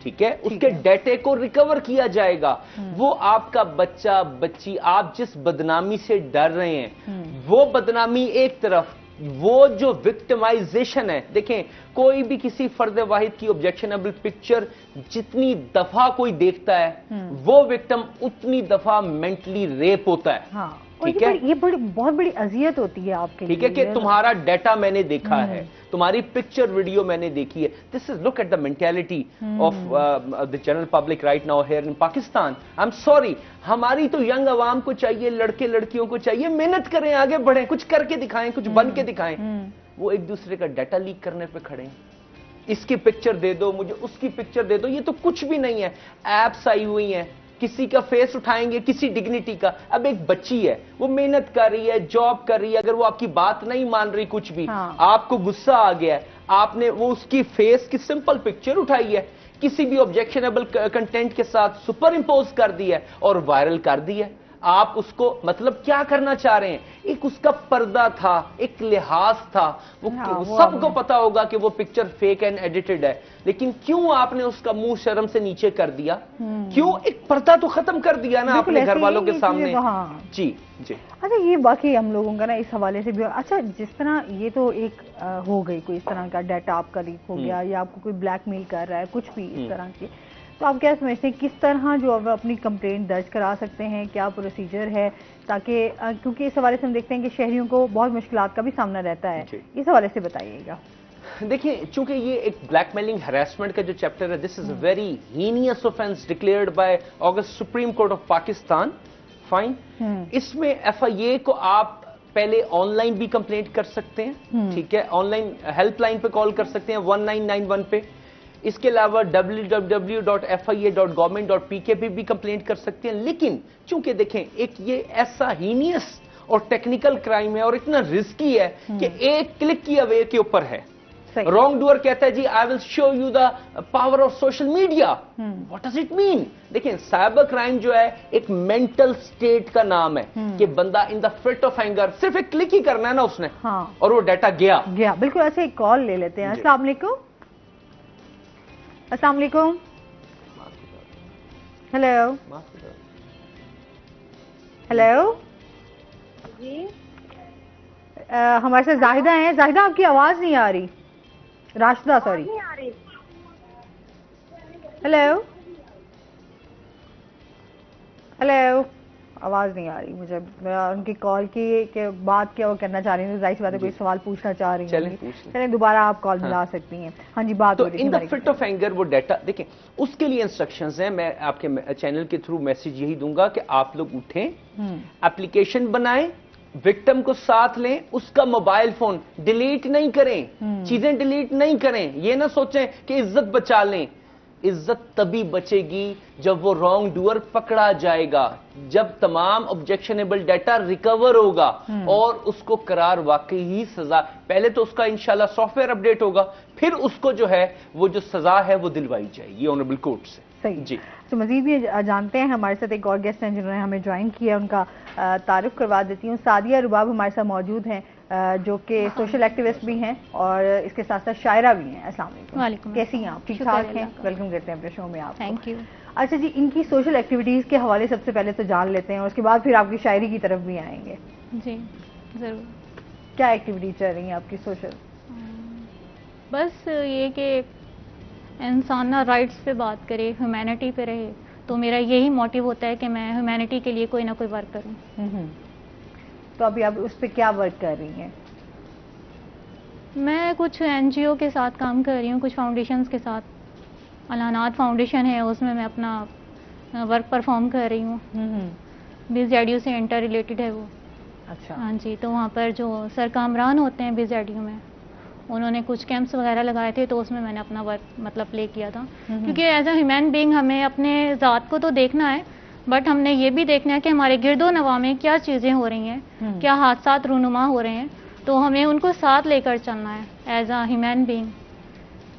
ठीक है। उसके डेटे को रिकवर किया जाएगा। वो आपका बच्चा, बच्ची, आप जिस बदनामी से डर रहे हैं, वो बदनामी एक तरफ, वो जो विक्टिमाइजेशन है, देखें, कोई भी किसी फर्द वाहिद की ऑब्जेक्शनेबल पिक्चर जितनी दफा कोई देखता है, वो विक्टिम उतनी दफा मेंटली रेप होता है। ठीक है, ये बहुत बड़ी अजियत होती है आपके लिए। ठीक है, कि तुम्हारा डाटा मैंने देखा है, तुम्हारी पिक्चर वीडियो मैंने देखी है। This is, look at the mentality of the general public right now here in Pakistan. I am sorry, हमारी तो यंग अवाम को चाहिए, लड़के लड़कियों को चाहिए मेहनत करें, आगे बढ़ें, कुछ करके दिखाएं, कुछ बन के दिखाएं। वो एक दूसरे का डाटा लीक करने पे खड़े हैं। इसकी पिक्चर दे दो मुझे, उसकी पिक्चर दे दो, ये तो कुछ भी नहीं है। एप्स आई हुई हैं, किसी का फेस उठाएंगे, किसी डिग्निटी का। अब एक बच्ची है, वो मेहनत कर रही है, जॉब कर रही है, अगर वो आपकी बात नहीं मान रही कुछ भी, आपको गुस्सा आ गया है, आपने वो उसकी फेस की सिंपल पिक्चर उठाई है, किसी भी ऑब्जेक्शनेबल कंटेंट के साथ सुपर इंपोज कर दी है और वायरल कर दी है। आप उसको मतलब क्या करना चाह रहे हैं? एक उसका पर्दा था, एक लिहाज था, वो सबको पता होगा कि वो पिक्चर फेक एंड एडिटेड है, लेकिन क्यों आपने उसका मुंह शर्म से नीचे कर दिया? क्यों? एक पर्दा तो खत्म कर दिया ना अपने घर वालों के सामने। जी जी। अच्छा, ये बाकी हम लोगों का ना इस हवाले से भी, अच्छा जिस तरह ये तो एक हो गई, कोई इस तरह का डाटा आपका लीक हो गया या आपको कोई ब्लैकमेल कर रहा है, कुछ भी इस तरह की, तो आप क्या समझते हैं किस तरह जो अब अपनी कंप्लेंट दर्ज करा सकते हैं, क्या प्रोसीजर है, ताकि क्योंकि इस हवाले से हम देखते हैं कि शहरियों को बहुत मुश्किलात का भी सामना रहता है, इस हवाले से बताइएगा। देखिए, चूंकि ये एक ब्लैकमेलिंग हरासमेंट का जो चैप्टर है, this is a very heinous offence declared by August supreme court of Pakistan. Fine, इसमें FIA को आप पहले ऑनलाइन भी कंप्लेंट कर सकते हैं, ठीक है, ऑनलाइन हेल्पलाइन पे कॉल कर सकते हैं 1991 पे। इसके अलावा www.fia.government.pk पे भी कंप्लेंट कर सकते हैं। लेकिन चूंकि देखें, एक ये ऐसा हीनियस और टेक्निकल क्राइम है और इतना रिस्की है कि एक क्लिक की अवे के ऊपर है। रॉन्ग डूअर कहता है जी I will show you the power of social media. What does it mean? देखिए, साइबर क्राइम जो है एक मेंटल स्टेट का नाम है कि बंदा in the fit of anger, सिर्फ एक क्लिक ही करना है ना उसने, और वो डाटा गया। बिल्कुल। ऐसे एक कॉल ले लेते हैं। अस्सलाम वालेकुम। अस्सलाम वालेकुम। हेलो हेलो जी, हमारे साथ जाहिदा हैं। जाहिदा, आपकी आवाज नहीं आ रही। राशिदा, सॉरी। हेलो हेलो, आवाज नहीं आ रही मुझे। उनकी कॉल की के बाद क्या वो करना चाह रही हूँ, जाहिर सी बात है कोई सवाल पूछना चाह रही हूँ। चलें, दोबारा आप कॉल मिला सकती हैं। हाँ जी, बात तो in the fit of anger वो डाटा देखें, उसके लिए इंस्ट्रक्शंस हैं। मैं आपके चैनल के थ्रू मैसेज यही दूंगा कि आप लोग उठें, एप्लीकेशन बनाएं, विक्टिम को साथ लें, उसका मोबाइल फोन डिलीट नहीं करें, चीजें डिलीट नहीं करें। ये ना सोचें कि इज्जत बचा लें। इज्जत तभी बचेगी जब वो रॉन्ग डूअर पकड़ा जाएगा, जब तमाम ऑब्जेक्शनेबल डाटा रिकवर होगा और उसको करार वाकई ही सजा, पहले तो उसका इंशाल्लाह सॉफ्टवेयर अपडेट होगा, फिर उसको जो है वो जो सजा है वो दिलवाई जाएगी ऑनरेबल कोर्ट से। सही जी। तो मजीद भी जानते हैं, हमारे साथ एक और गेस्ट हैं जिन्होंने हमें ज्वाइन किया, उनका तारुफ करवा देती हूँ। सादिया रुबाब हमारे साथ मौजूद हैं, जो कि सोशल एक्टिविस्ट भी हैं और इसके साथ साथ शायरा भी हैं। अस्सलाम वालेकुम, कैसी हैं आप? ठीक ठाक हैं? वेलकम करते हैं अपने शो में आप। Thank you. अच्छा जी, इनकी सोशल एक्टिविटीज़ के हवाले सबसे पहले तो जान लेते हैं और उसके बाद फिर आपकी शायरी की तरफ भी आएंगे। जी ज़रूर। क्या एक्टिविटी चल रही है आपकी सोशल? बस ये कि इंसान ना राइट्स पे बात करे, ह्यूमैनिटी पे रहे, तो मेरा यही मोटिव होता है कि मैं ह्यूमैनिटी के लिए कोई ना कोई वर्क करूं। तो अभी आप उस पर क्या वर्क कर रही हैं? मैं कुछ NGO के साथ काम कर रही हूँ, कुछ फाउंडेशंस के साथ। अलानात फाउंडेशन है, उसमें मैं अपना वर्क परफॉर्म कर रही हूँ। BZDU से इंटर रिलेटेड है वो। अच्छा। हाँ जी, तो वहाँ पर जो सर कामरान होते हैं BZDU में, उन्होंने कुछ कैंप्स वगैरह लगाए थे, तो उसमें मैंने अपना वर्क मतलब प्ले किया था। क्योंकि एज अ ह्यूमन बीइंग हमें अपने ज़ात को तो देखना है, बट हमने ये भी देखना है कि हमारे गिरदो नवा में क्या चीज़ें हो रही हैं, क्या हादसात रूनुमा हो रहे हैं, तो हमें उनको साथ लेकर चलना है। As a human being,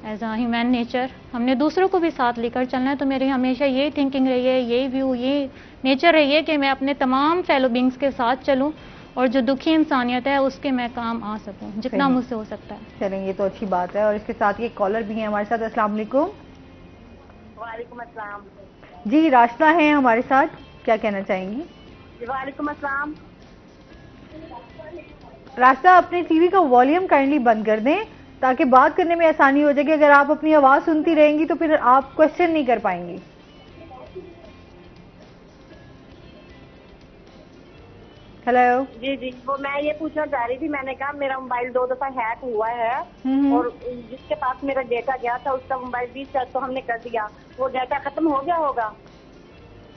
as a human nature, हमने दूसरों को भी साथ लेकर चलना है। तो मेरी हमेशा यही थिंकिंग रही है, यही व्यू, ये नेचर रही है कि मैं अपने तमाम फेलो बींग्स के साथ चलूँ और जो दुखी इंसानियत है उसके मैं काम आ सकूं जितना मुझसे हो सकता है। चलें, ये तो अच्छी बात है। और इसके साथ ये कॉलर भी हैं हमारे साथ। अस्सलाम वालेकुम। वालेकुम अस्सलाम जी, राशिदा हैं हमारे साथ, क्या कहना चाहेंगी? वालेकुम अस्सलाम। राशिदा, अपने टीवी का वॉल्यूम काइंडली बंद कर दें ताकि बात करने में आसानी हो जाएगी। अगर आप अपनी आवाज सुनती रहेंगी तो फिर आप क्वेश्चन नहीं कर पाएंगी। हेलो। जी जी, वो मैं ये पूछना चाह रही थी, मैंने कहा मेरा मोबाइल 2 दफा हैक हुआ है और जिसके पास मेरा डेटा गया था उसका मोबाइल रिसेट तो हमने कर दिया, वो डेटा खत्म हो गया होगा?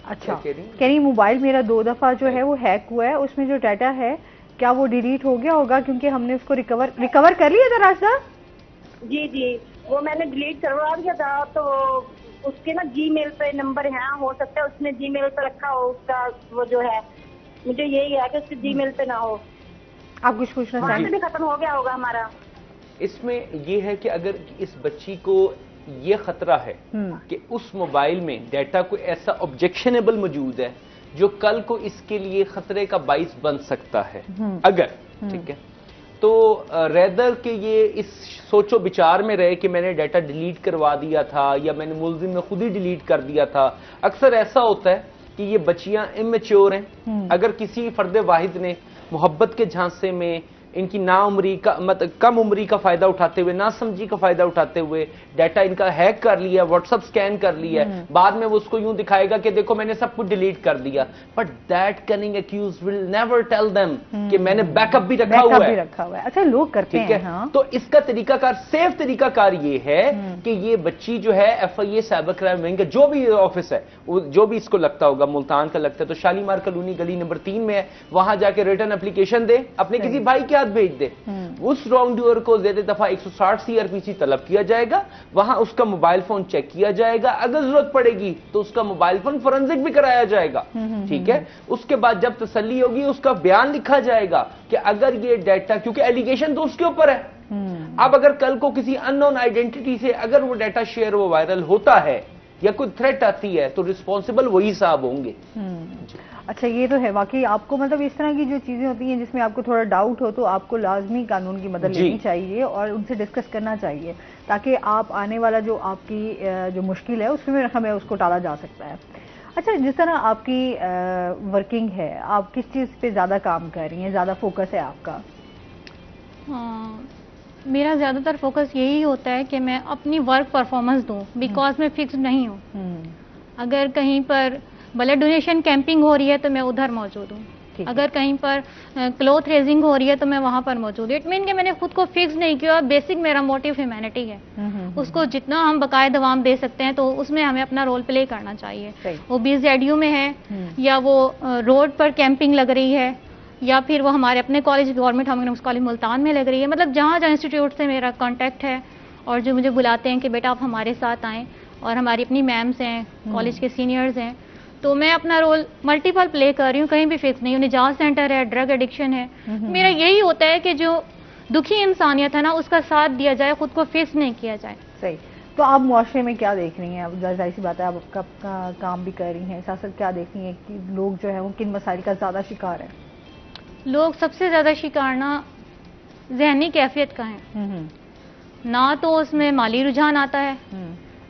अच्छा, कह कह रही मोबाइल मेरा 2 दफा जो है वो हैक हुआ है, उसमें जो डाटा है क्या वो डिलीट हो गया होगा, क्योंकि हमने उसको रिकवर कर लिया था रास्ता। जी जी, वो मैंने डिलीट करवा दिया था, तो उसके ना जीमेल पे नंबर है, हो सकता है उसने जीमेल पे रखा हो उसका, वो जो है मुझे यही है कि उसके जीमेल पे ना हो। आप कुछ पूछना वहाँ से चाहेंगे? भी खत्म हो गया होगा हमारा। इसमें ये है कि अगर इस बच्ची को ये खतरा है कि उस मोबाइल में डाटा कोई ऐसा ऑब्जेक्शनेबल मौजूद है जो कल को इसके लिए खतरे का बाइस बन सकता है, अगर ठीक है, तो रेदर के ये इस सोचो विचार में रहे कि मैंने डाटा डिलीट करवा दिया था या मैंने मुलजिम में खुद ही डिलीट कर दिया था। अक्सर ऐसा होता है कि ये बच्चियां इमेच्योर हैं। अगर किसी फर्द वाहिद ने मोहब्बत के झांसे में इनकी नाउम्री का मतलब कम उम्री का फायदा उठाते हुए, ना समझी का फायदा उठाते हुए डाटा इनका हैक कर लिया, व्हाट्सएप स्कैन कर लिया, बाद में वो उसको यूं दिखाएगा कि देखो मैंने सब कुछ डिलीट कर दिया, but that cunning accused will never tell them कि मैंने बैकअप भी रखा हुआ है। अच्छा, लोग करते हैं। हाँ। तो इसका तरीकाकार, सेफ तरीकाकार ये है कि ये बच्ची जो है FIA साइबर क्राइम विंग, जो भी ऑफिस है, जो भी इसको लगता होगा, मुल्तान का लगता है तो शालीमार कॉलोनी गली नंबर 3 में है, वहां जाके रिटर्न एप्लीकेशन दे, अपने किसी भाई के भेज दे। उस रॉन्ग डूअर को ज्यादा दफा 160 CRPC तलब किया जाएगा, वहां उसका मोबाइल फोन चेक किया जाएगा, अगर जरूरत पड़ेगी तो उसका मोबाइल फोन फोरेंसिक भी कराया जाएगा। ठीक है, उसके बाद जब तसल्ली होगी उसका बयान लिखा जाएगा कि अगर ये डाटा, क्योंकि एलिगेशन तो उसके ऊपर है, अब अगर कल को किसी अननोन आइडेंटिटी से अगर वो डाटा शेयर, वो वायरल होता है या कोई थ्रेट आती है तो रिस्पॉन्सिबल वही साहब होंगे। अच्छा, ये तो है वाकई। आपको मतलब इस तरह की जो चीजें होती हैं जिसमें आपको थोड़ा डाउट हो तो आपको लाजमी कानून की मदद लेनी चाहिए और उनसे डिस्कस करना चाहिए, ताकि आप आने वाला जो आपकी जो मुश्किल है उसमें हमें उसको टाला जा सकता है। अच्छा, जिस तरह आपकी वर्किंग है, आप किस चीज़ पे ज़्यादा काम कर रही हैं, ज़्यादा फोकस है आपका? मेरा ज़्यादातर फोकस यही होता है कि मैं अपनी वर्क परफॉर्मेंस दूं, बिकॉज मैं फिक्स नहीं हूँ। अगर कहीं पर ब्लड डोनेशन कैंपिंग हो रही है तो मैं उधर मौजूद हूँ, अगर कहीं पर क्लॉथ रेजिंग हो रही है तो मैं वहां पर मौजूद हूँ। इट मीन कि मैंने खुद को फिक्स नहीं किया। बेसिक मेरा मोटिव ह्यूमैनिटी है, उसको जितना हम बकाया दवाम दे सकते हैं तो उसमें हमें अपना रोल प्ले करना चाहिए। वो BZU में है या वो रोड पर कैंपिंग लग रही है या फिर वो हमारे अपने कॉलेज, गवर्नमेंट हमारे कॉलेज मुल्तान में लग रही है, मतलब जहाँ जहाँ इंस्टीट्यूट से मेरा कॉन्टैक्ट है और जो मुझे बुलाते हैं कि बेटा आप हमारे साथ आएँ, और हमारी अपनी मैम्स हैं, कॉलेज के सीनियर्स हैं, तो मैं अपना रोल मल्टीपल प्ले कर रही हूँ, कहीं भी फिक्स नहीं हूँ। निजात सेंटर है, ड्रग एडिक्शन है, मेरा यही होता है कि जो दुखी इंसानियत है ना उसका साथ दिया जाए, खुद को फिक्स नहीं किया जाए। सही। तो आप मुआशरे में क्या देख रही हैं? अब जाहिर सी बात है आप आपका काम भी कर रही हैं, साथ साथ क्या देख रही हैं कि लोग जो है वो किन मसाइल का ज़्यादा शिकार है? लोग सबसे ज़्यादा शिकार ना जहनी कैफियत का है, ना तो उसमें माली रुझान आता है,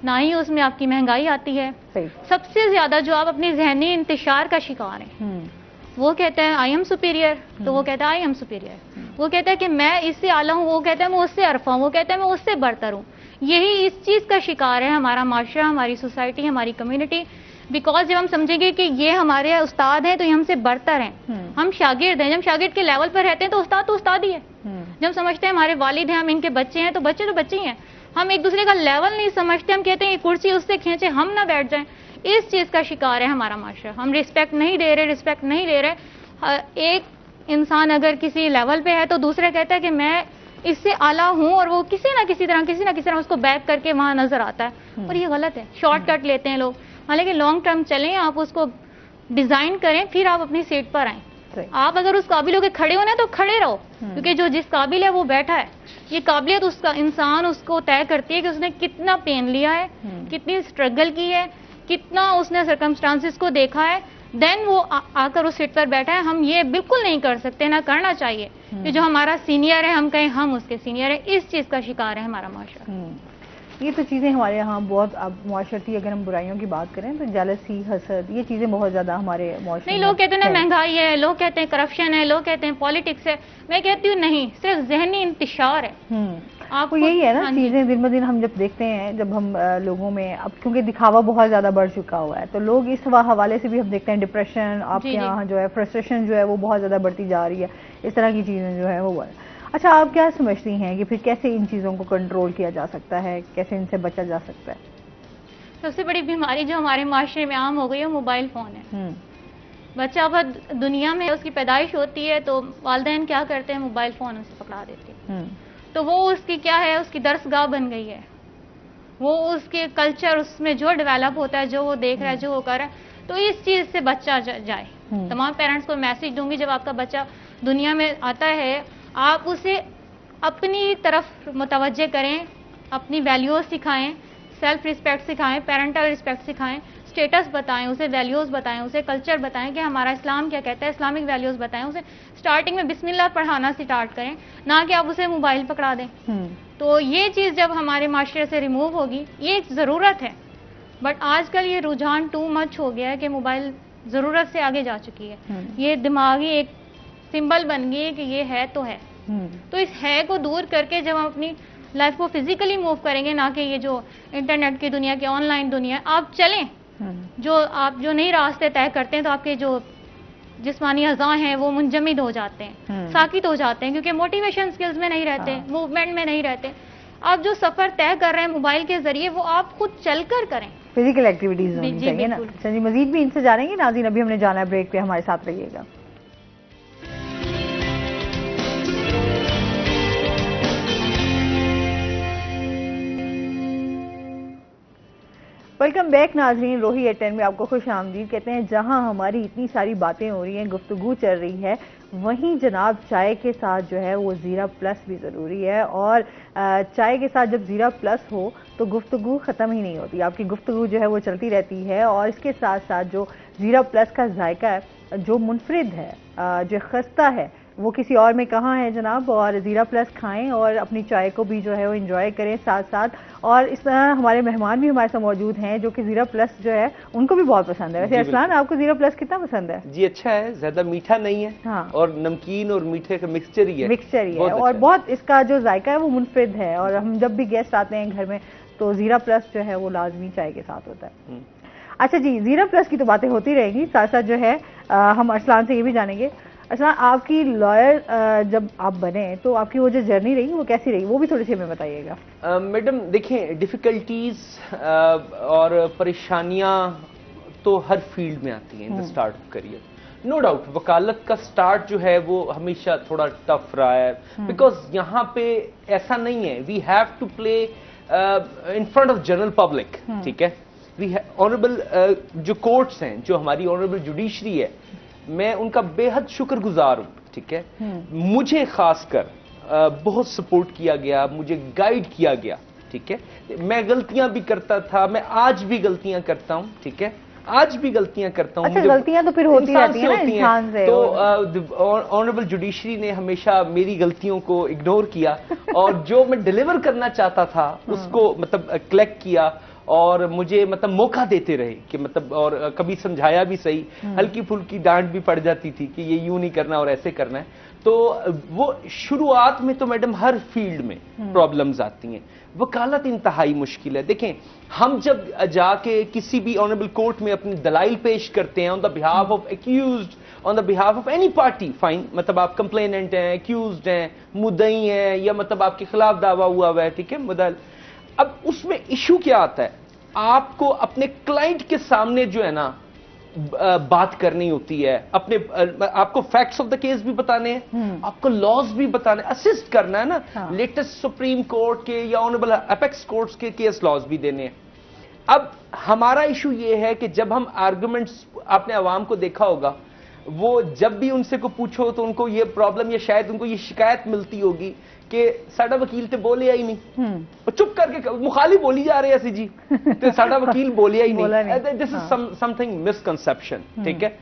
ना ही उसमें आपकी महंगाई आती है। सबसे ज्यादा जो आप अपनी जहनी इंतशार का शिकार हैं, वो कहते हैं आई एम सुपीरियर, तो वो कहता है आई एम सुपीरियर, वो कहता है कि मैं इससे आला हूँ, वो कहता है मैं उससे अरफा हूँ, वो कहता है मैं उससे बरतर हूँ। यही इस चीज का शिकार है हमारा माशरा, हमारी सोसाइटी, हमारी कम्युनिटी। बिकॉज जब हम समझेंगे कि ये हमारे उस्ताद हैं तो ये हमसे बरतर हैं, हम शागिर्द हैं, जब शागिर्द के लेवल पर रहते हैं तो उस्ताद ही है। जब समझते हैं हमारे वालिद हैं, हम इनके बच्चे हैं, तो बच्चे ही हैं। हम एक दूसरे का लेवल नहीं समझते, हम कहते हैं ये कुर्सी उससे खींचे, हम ना बैठ जाएं। इस चीज का शिकार है हमारा माशरा। हम रिस्पेक्ट नहीं दे रहे। एक इंसान अगर किसी लेवल पे है तो दूसरा कहता है कि मैं इससे आला हूं, और वो किसी ना किसी तरह उसको बैक करके वहां नजर आता है, और ये गलत है। शॉर्टकट लेते हैं लोग, हालांकि लॉन्ग टर्म चलें, आप उसको डिजाइन करें, फिर आप अपनी सीट पर आए। आप अगर उस काबिल होकर खड़े होना तो खड़े रहो, क्योंकि जो जिस काबिल है वो बैठा है। ये काबिलियत उसका इंसान उसको तय करती है कि उसने कितना पेन लिया है, कितनी स्ट्रगल की है, कितना उसने सर्कमस्टांसिस को देखा है, देन वो आकर उस सीट पर बैठा है। हम ये बिल्कुल नहीं कर सकते, ना करना चाहिए कि जो हमारा सीनियर है हम कहें हम उसके सीनियर है। इस चीज का शिकार है हमारा माशरा। ये तो चीज़ें हमारे यहाँ बहुत, अब मुआशरती अगर हम बुराइयों की बात करें तो जेलसी, हसद, ये चीज़ें बहुत ज़्यादा हमारे मुआशरे नहीं। लोग कहते हैं ना महंगाई है, लोग कहते हैं करप्शन है, लोग कहते हैं पॉलिटिक्स है। मैं कहती हूँ नहीं, सिर्फ जहनी इंतशार है। आपको यही है ना चीजें दिन ब दिन हम जब देखते हैं, जब हम लोगों में अब क्योंकि दिखावा बहुत ज्यादा बढ़ चुका हुआ है, तो लोग इस हवाले से भी हम देखते हैं डिप्रेशन आपके यहाँ जो है, फ्रस्ट्रेशन जो है वो बहुत ज्यादा बढ़ती जा रही है, इस तरह की चीजें जो है वो। अच्छा, आप क्या समझती हैं कि फिर कैसे इन चीजों को कंट्रोल किया जा सकता है, कैसे इनसे बचा जा सकता है? सबसे बड़ी बीमारी जो हमारे माशरे में आम हो गई है मोबाइल फोन है। बच्चा अब दुनिया में उसकी पैदाइश होती है तो वालिदैन क्या करते हैं, मोबाइल फोन उसे पकड़ा देते हैं। तो वो उसकी क्या है, उसकी दरसगाह बन गई है। वो उसके कल्चर, उसमें जो डेवलप होता है, जो वो देख रहा है, जो वो कर रहा है, तो इस चीज से बच्चा जाए। तमाम पेरेंट्स को मैसेज दूंगी, जब आपका बच्चा दुनिया में आता है आप उसे अपनी तरफ मुतवज्जे करें, अपनी वैल्यूज सिखाएं, सेल्फ रिस्पेक्ट सिखाएं, पेरेंटल रिस्पेक्ट सिखाएं, स्टेटस बताएं, उसे वैल्यूज बताएं, उसे कल्चर बताएं कि हमारा इस्लाम क्या कहता है, इस्लामिक वैल्यूज बताएं, उसे स्टार्टिंग में बिस्मिल्लाह पढ़ाना स्टार्ट करें, ना कि आप उसे मोबाइल पकड़ा दें। तो ये चीज जब हमारे माशरे से रिमूव होगी, ये एक जरूरत है, बट आजकल ये रुझान टू मच हो गया है कि मोबाइल जरूरत से आगे जा चुकी है। ये दिमागी एक सिंबल बन गई है कि ये है तो है। तो इस है को दूर करके जब हम अपनी लाइफ को फिजिकली मूव करेंगे, ना कि ये जो इंटरनेट की दुनिया की ऑनलाइन दुनिया, आप चलें, आप जो नई रास्ते तय करते हैं तो आपके जो जिस्मानी अज़ा हैं वो मुंजमिद हो जाते हैं, साकित हो जाते हैं, क्योंकि मोटिवेशन स्किल्स में नहीं रहते, मूवमेंट में नहीं रहते। आप जो सफर तय कर रहे हैं मोबाइल के जरिए, वो आप खुद चलकर करें, फिजिकल एक्टिविटीज होनी चाहिए ना। अच्छा जी, मजीद भी इनसे जानेंगे नाज़रीन, अभी हमने जाना है ब्रेक पे, हमारे साथ रहिएगा। वेलकम बैक नाजरीन, रोही एट10 में आपको खुश आमदीद कहते हैं। जहां हमारी इतनी सारी बातें हो रही हैं, गुफ्तगू चल रही है, वहीं जनाब चाय के साथ जो है वो ज़ीरा प्लस भी ज़रूरी है। और चाय के साथ जब ज़ीरा प्लस हो तो गुफ्तगू ख़त्म ही नहीं होती, आपकी गुफ्तगू जो है वो चलती रहती है। और इसके साथ साथ जो ज़ीरा प्लस का जायका है, जो मुनफरिद है, जो खस्ता है, वो किसी और में कहाँ है जनाब। और ज़ीरा प्लस खाएं और अपनी चाय को भी जो है वो एंजॉय करें साथ साथ। और इस तरह हमारे मेहमान भी हमारे साथ मौजूद हैं जो कि ज़ीरा प्लस जो है उनको भी बहुत पसंद है। वैसे असलान, आपको ज़ीरा प्लस कितना पसंद है? जी अच्छा है, ज्यादा मीठा नहीं है। हाँ। और नमकीन और मीठे का मिक्सचर ही है, और अच्छा बहुत इसका जो जायका है वो मुनफरिद है। और हम जब भी गेस्ट आते हैं घर में तो ज़ीरा प्लस जो है वो लाजमी चाय के साथ होता है। अच्छा जी, ज़ीरा प्लस की तो बातें होती रहेंगी, साथ साथ जो है हम अरसलान से ये भी जानेंगे। अच्छा, आपकी लॉयर जब आप बने तो आपकी वो जो जर्नी रही वो कैसी रही, वो भी थोड़ी सी हमें बताइएगा। मैडम देखिए, डिफिकल्टीज और परेशानियां तो हर फील्ड में आती हैं in the start of career, no doubt. वकालत का स्टार्ट जो है वो हमेशा थोड़ा टफ रहा है, बिकॉज यहाँ पे ऐसा नहीं है, we have to play in front of general public, ठीक है। वी ऑनरेबल जो कोर्ट्स हैं, जो हमारी ऑनरेबल जुडिशरी है, मैं उनका बेहद शुक्रगुजार हूं, ठीक है। मुझे खासकर बहुत सपोर्ट किया गया, मुझे गाइड किया गया, ठीक है। मैं गलतियां भी करता था, मैं आज भी गलतियां करता हूं, ठीक है, आज भी गलतियां करता हूं। अच्छा, गलतियां तो फिर होती रहती हैं ना इंसान से। तो ऑनरेबल जुडिशरी ने हमेशा मेरी गलतियों को इग्नोर किया और जो मैं डिलीवर करना चाहता था उसको मतलब कलेक्ट किया, और मुझे मतलब मौका देते रहे कि मतलब, और कभी समझाया भी सही, हल्की फुल्की डांट भी पड़ जाती थी कि ये यूं नहीं करना और ऐसे करना है। तो वो शुरुआत में तो मैडम हर फील्ड में प्रॉब्लम्स आती हैं। वकालत इंतहाई मुश्किल है। देखें, हम जब जाके किसी भी ऑनरेबल कोर्ट में अपनी दलाइल पेश करते हैं on the behalf of accused, on the behalf of any party, fine, मतलब आप कंप्लेनेंट हैं, एक्यूज्ड हैं, मुद्दई हैं, या मतलब आपके खिलाफ दावा हुआ है, ठीक है, मुदल। अब उसमें इशू क्या आता है, आपको अपने क्लाइंट के सामने जो है ना बात करनी होती है, अपने आपको फैक्ट्स ऑफ द केस भी बताने हैं, आपको लॉज भी बताने, असिस्ट करना है ना, लेटेस्ट सुप्रीम कोर्ट के या ऑनरेबल अपेक्स कोर्ट्स के केस लॉज भी देने हैं। अब हमारा इशू ये है कि जब हम आर्गुमेंट्स, आपने अवाम को देखा होगा, वो जब भी उनसे को पूछो तो उनको ये प्रॉब्लम या शायद उनको ये शिकायत मिलती होगी कि साडा वकील तो बोलिया ही नहीं, चुप करके मुखालिफ बोली जा रहे हैं जी, तो साडा वकील बोलिया ही नहीं। दिस इज समथिंग मिसकंसेप्शन, ठीक है।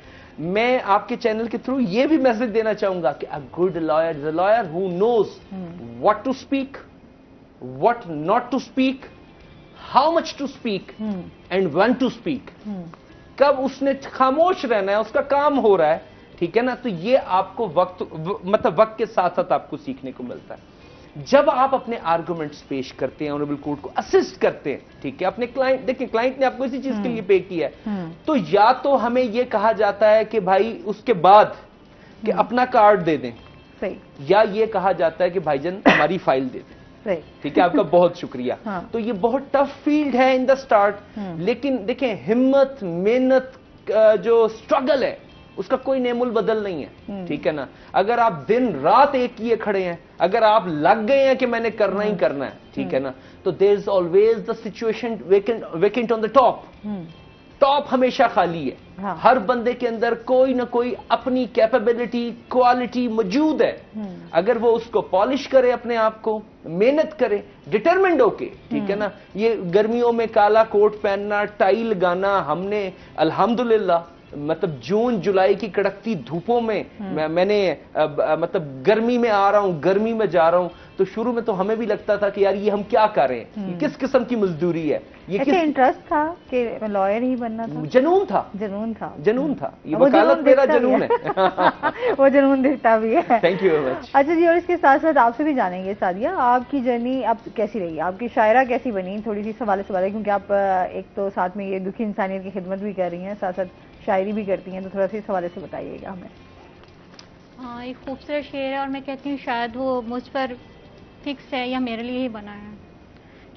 मैं आपके चैनल के थ्रू ये भी मैसेज देना चाहूंगा कि a good lawyer is a lawyer who knows what to speak, what not to speak, how much to speak and when to speak. कब उसने खामोश रहना है, उसका काम हो रहा है, ठीक है ना। तो ये आपको वक्त मतलब वक्त के साथ साथ आपको सीखने को मिलता है। जब आप अपने आर्गुमेंट्स पेश करते हैं ऑनरेबल कोर्ट को असिस्ट करते हैं, ठीक है, अपने क्लाइंट, देखिए क्लाइंट ने आपको इसी चीज के लिए पे किया है, तो या तो हमें यह कहा जाता है कि भाई उसके बाद कि अपना कार्ड दे दें, सही, या ये कहा जाता है कि भाईजान हमारी फाइल दे दें, सही, ठीक है, आपका बहुत शुक्रिया। हाँ। तो ये बहुत टफ फील्ड है इन द स्टार्ट, लेकिन देखें हिम्मत, मेहनत, जो स्ट्रगल है उसका कोई नेमुल बदल नहीं है, ठीक है ना। अगर आप दिन रात एक किए खड़े हैं, अगर आप लग गए हैं कि मैंने करना ही करना है, ठीक है ना, तो there is always the situation vacant on the top. Top हमेशा खाली है। हाँ। हर बंदे के अंदर कोई ना कोई अपनी कैपेबिलिटी, क्वालिटी मौजूद है। अगर वो उसको पॉलिश करे, अपने आप को मेहनत करे, डिटरमिन्ड होके, ठीक है ना। ये गर्मियों में काला कोट पहनना, टाई लगाना, हमने अल्हम्दुलिल्लाह मतलब जून जुलाई की कड़कती धूपों में मैंने मतलब गर्मी में आ रहा हूं, गर्मी में जा रहा हूं, तो शुरू में तो हमें भी लगता था कि यार ये हम क्या कर रहे हैं, ये किस किस्म की मजदूरी है, ये ऐसे किस इंटरेस्ट था कि लॉयर ही बनना था? जनून था, जुनून था, जनून था, ये वो वकालत जुनून मेरा दिखता भी जनून है। वो जुनून दिखता भी है। Thank you very much. अच्छा जी, और इसके साथ साथ आपसे भी जानेंगे सादिया, आपकी जर्नी अब कैसी रही, आपकी शायरा कैसी बनी, थोड़ी सी सवाल है, क्योंकि आप एक तो साथ में ये दुखी इंसानियत की खिदमत भी कर रही हैं, साथ साथ शायरी भी करती हैं, तो थोड़ा सा इस हवाले से बताइएगा हमें। हाँ, एक खूबसूरत शेर है और मैं कहती हूँ शायद वो मुझ पर फिक्स है या मेरे लिए ही बना है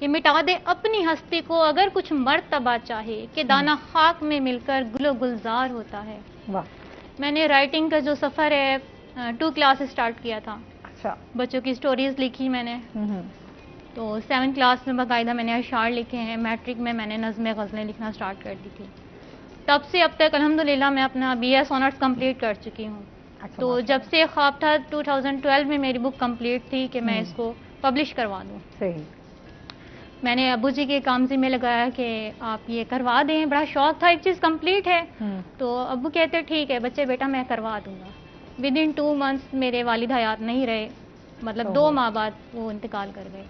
कि मिटा दे अपनी हस्ती को अगर कुछ मर्तबा चाहे कि दाना खाक में मिलकर गुलो गुलजार होता है। वाह। मैंने राइटिंग का जो सफ़र है 2 क्लास से स्टार्ट किया था। अच्छा। बच्चों की स्टोरीज लिखी मैंने, तो 7 क्लास में बाकायदा मैंने अशार लिखे हैं। मैट्रिक में मैंने नज़में गज़लें लिखना स्टार्ट कर दी थी। तब से अब तक अल्हम्दुलिल्लाह मैं अपना BS ऑनर्स कंप्लीट कर चुकी हूँ। अच्छा, तो जब से ख्वाब था 2012 में मेरी बुक कंप्लीट थी कि मैं इसको पब्लिश करवा दूँ। सही। मैंने अबू जी के कामजी में लगाया कि आप ये करवा दें, बड़ा शौक था, एक चीज़ कंप्लीट है। तो अबू कहते ठीक है बच्चे बेटा मैं करवा दूंगा। विद इन 2 मंथ्स मेरे वालिद हयात नहीं रहे, मतलब 2 माह बाद वो इंतकाल कर गए।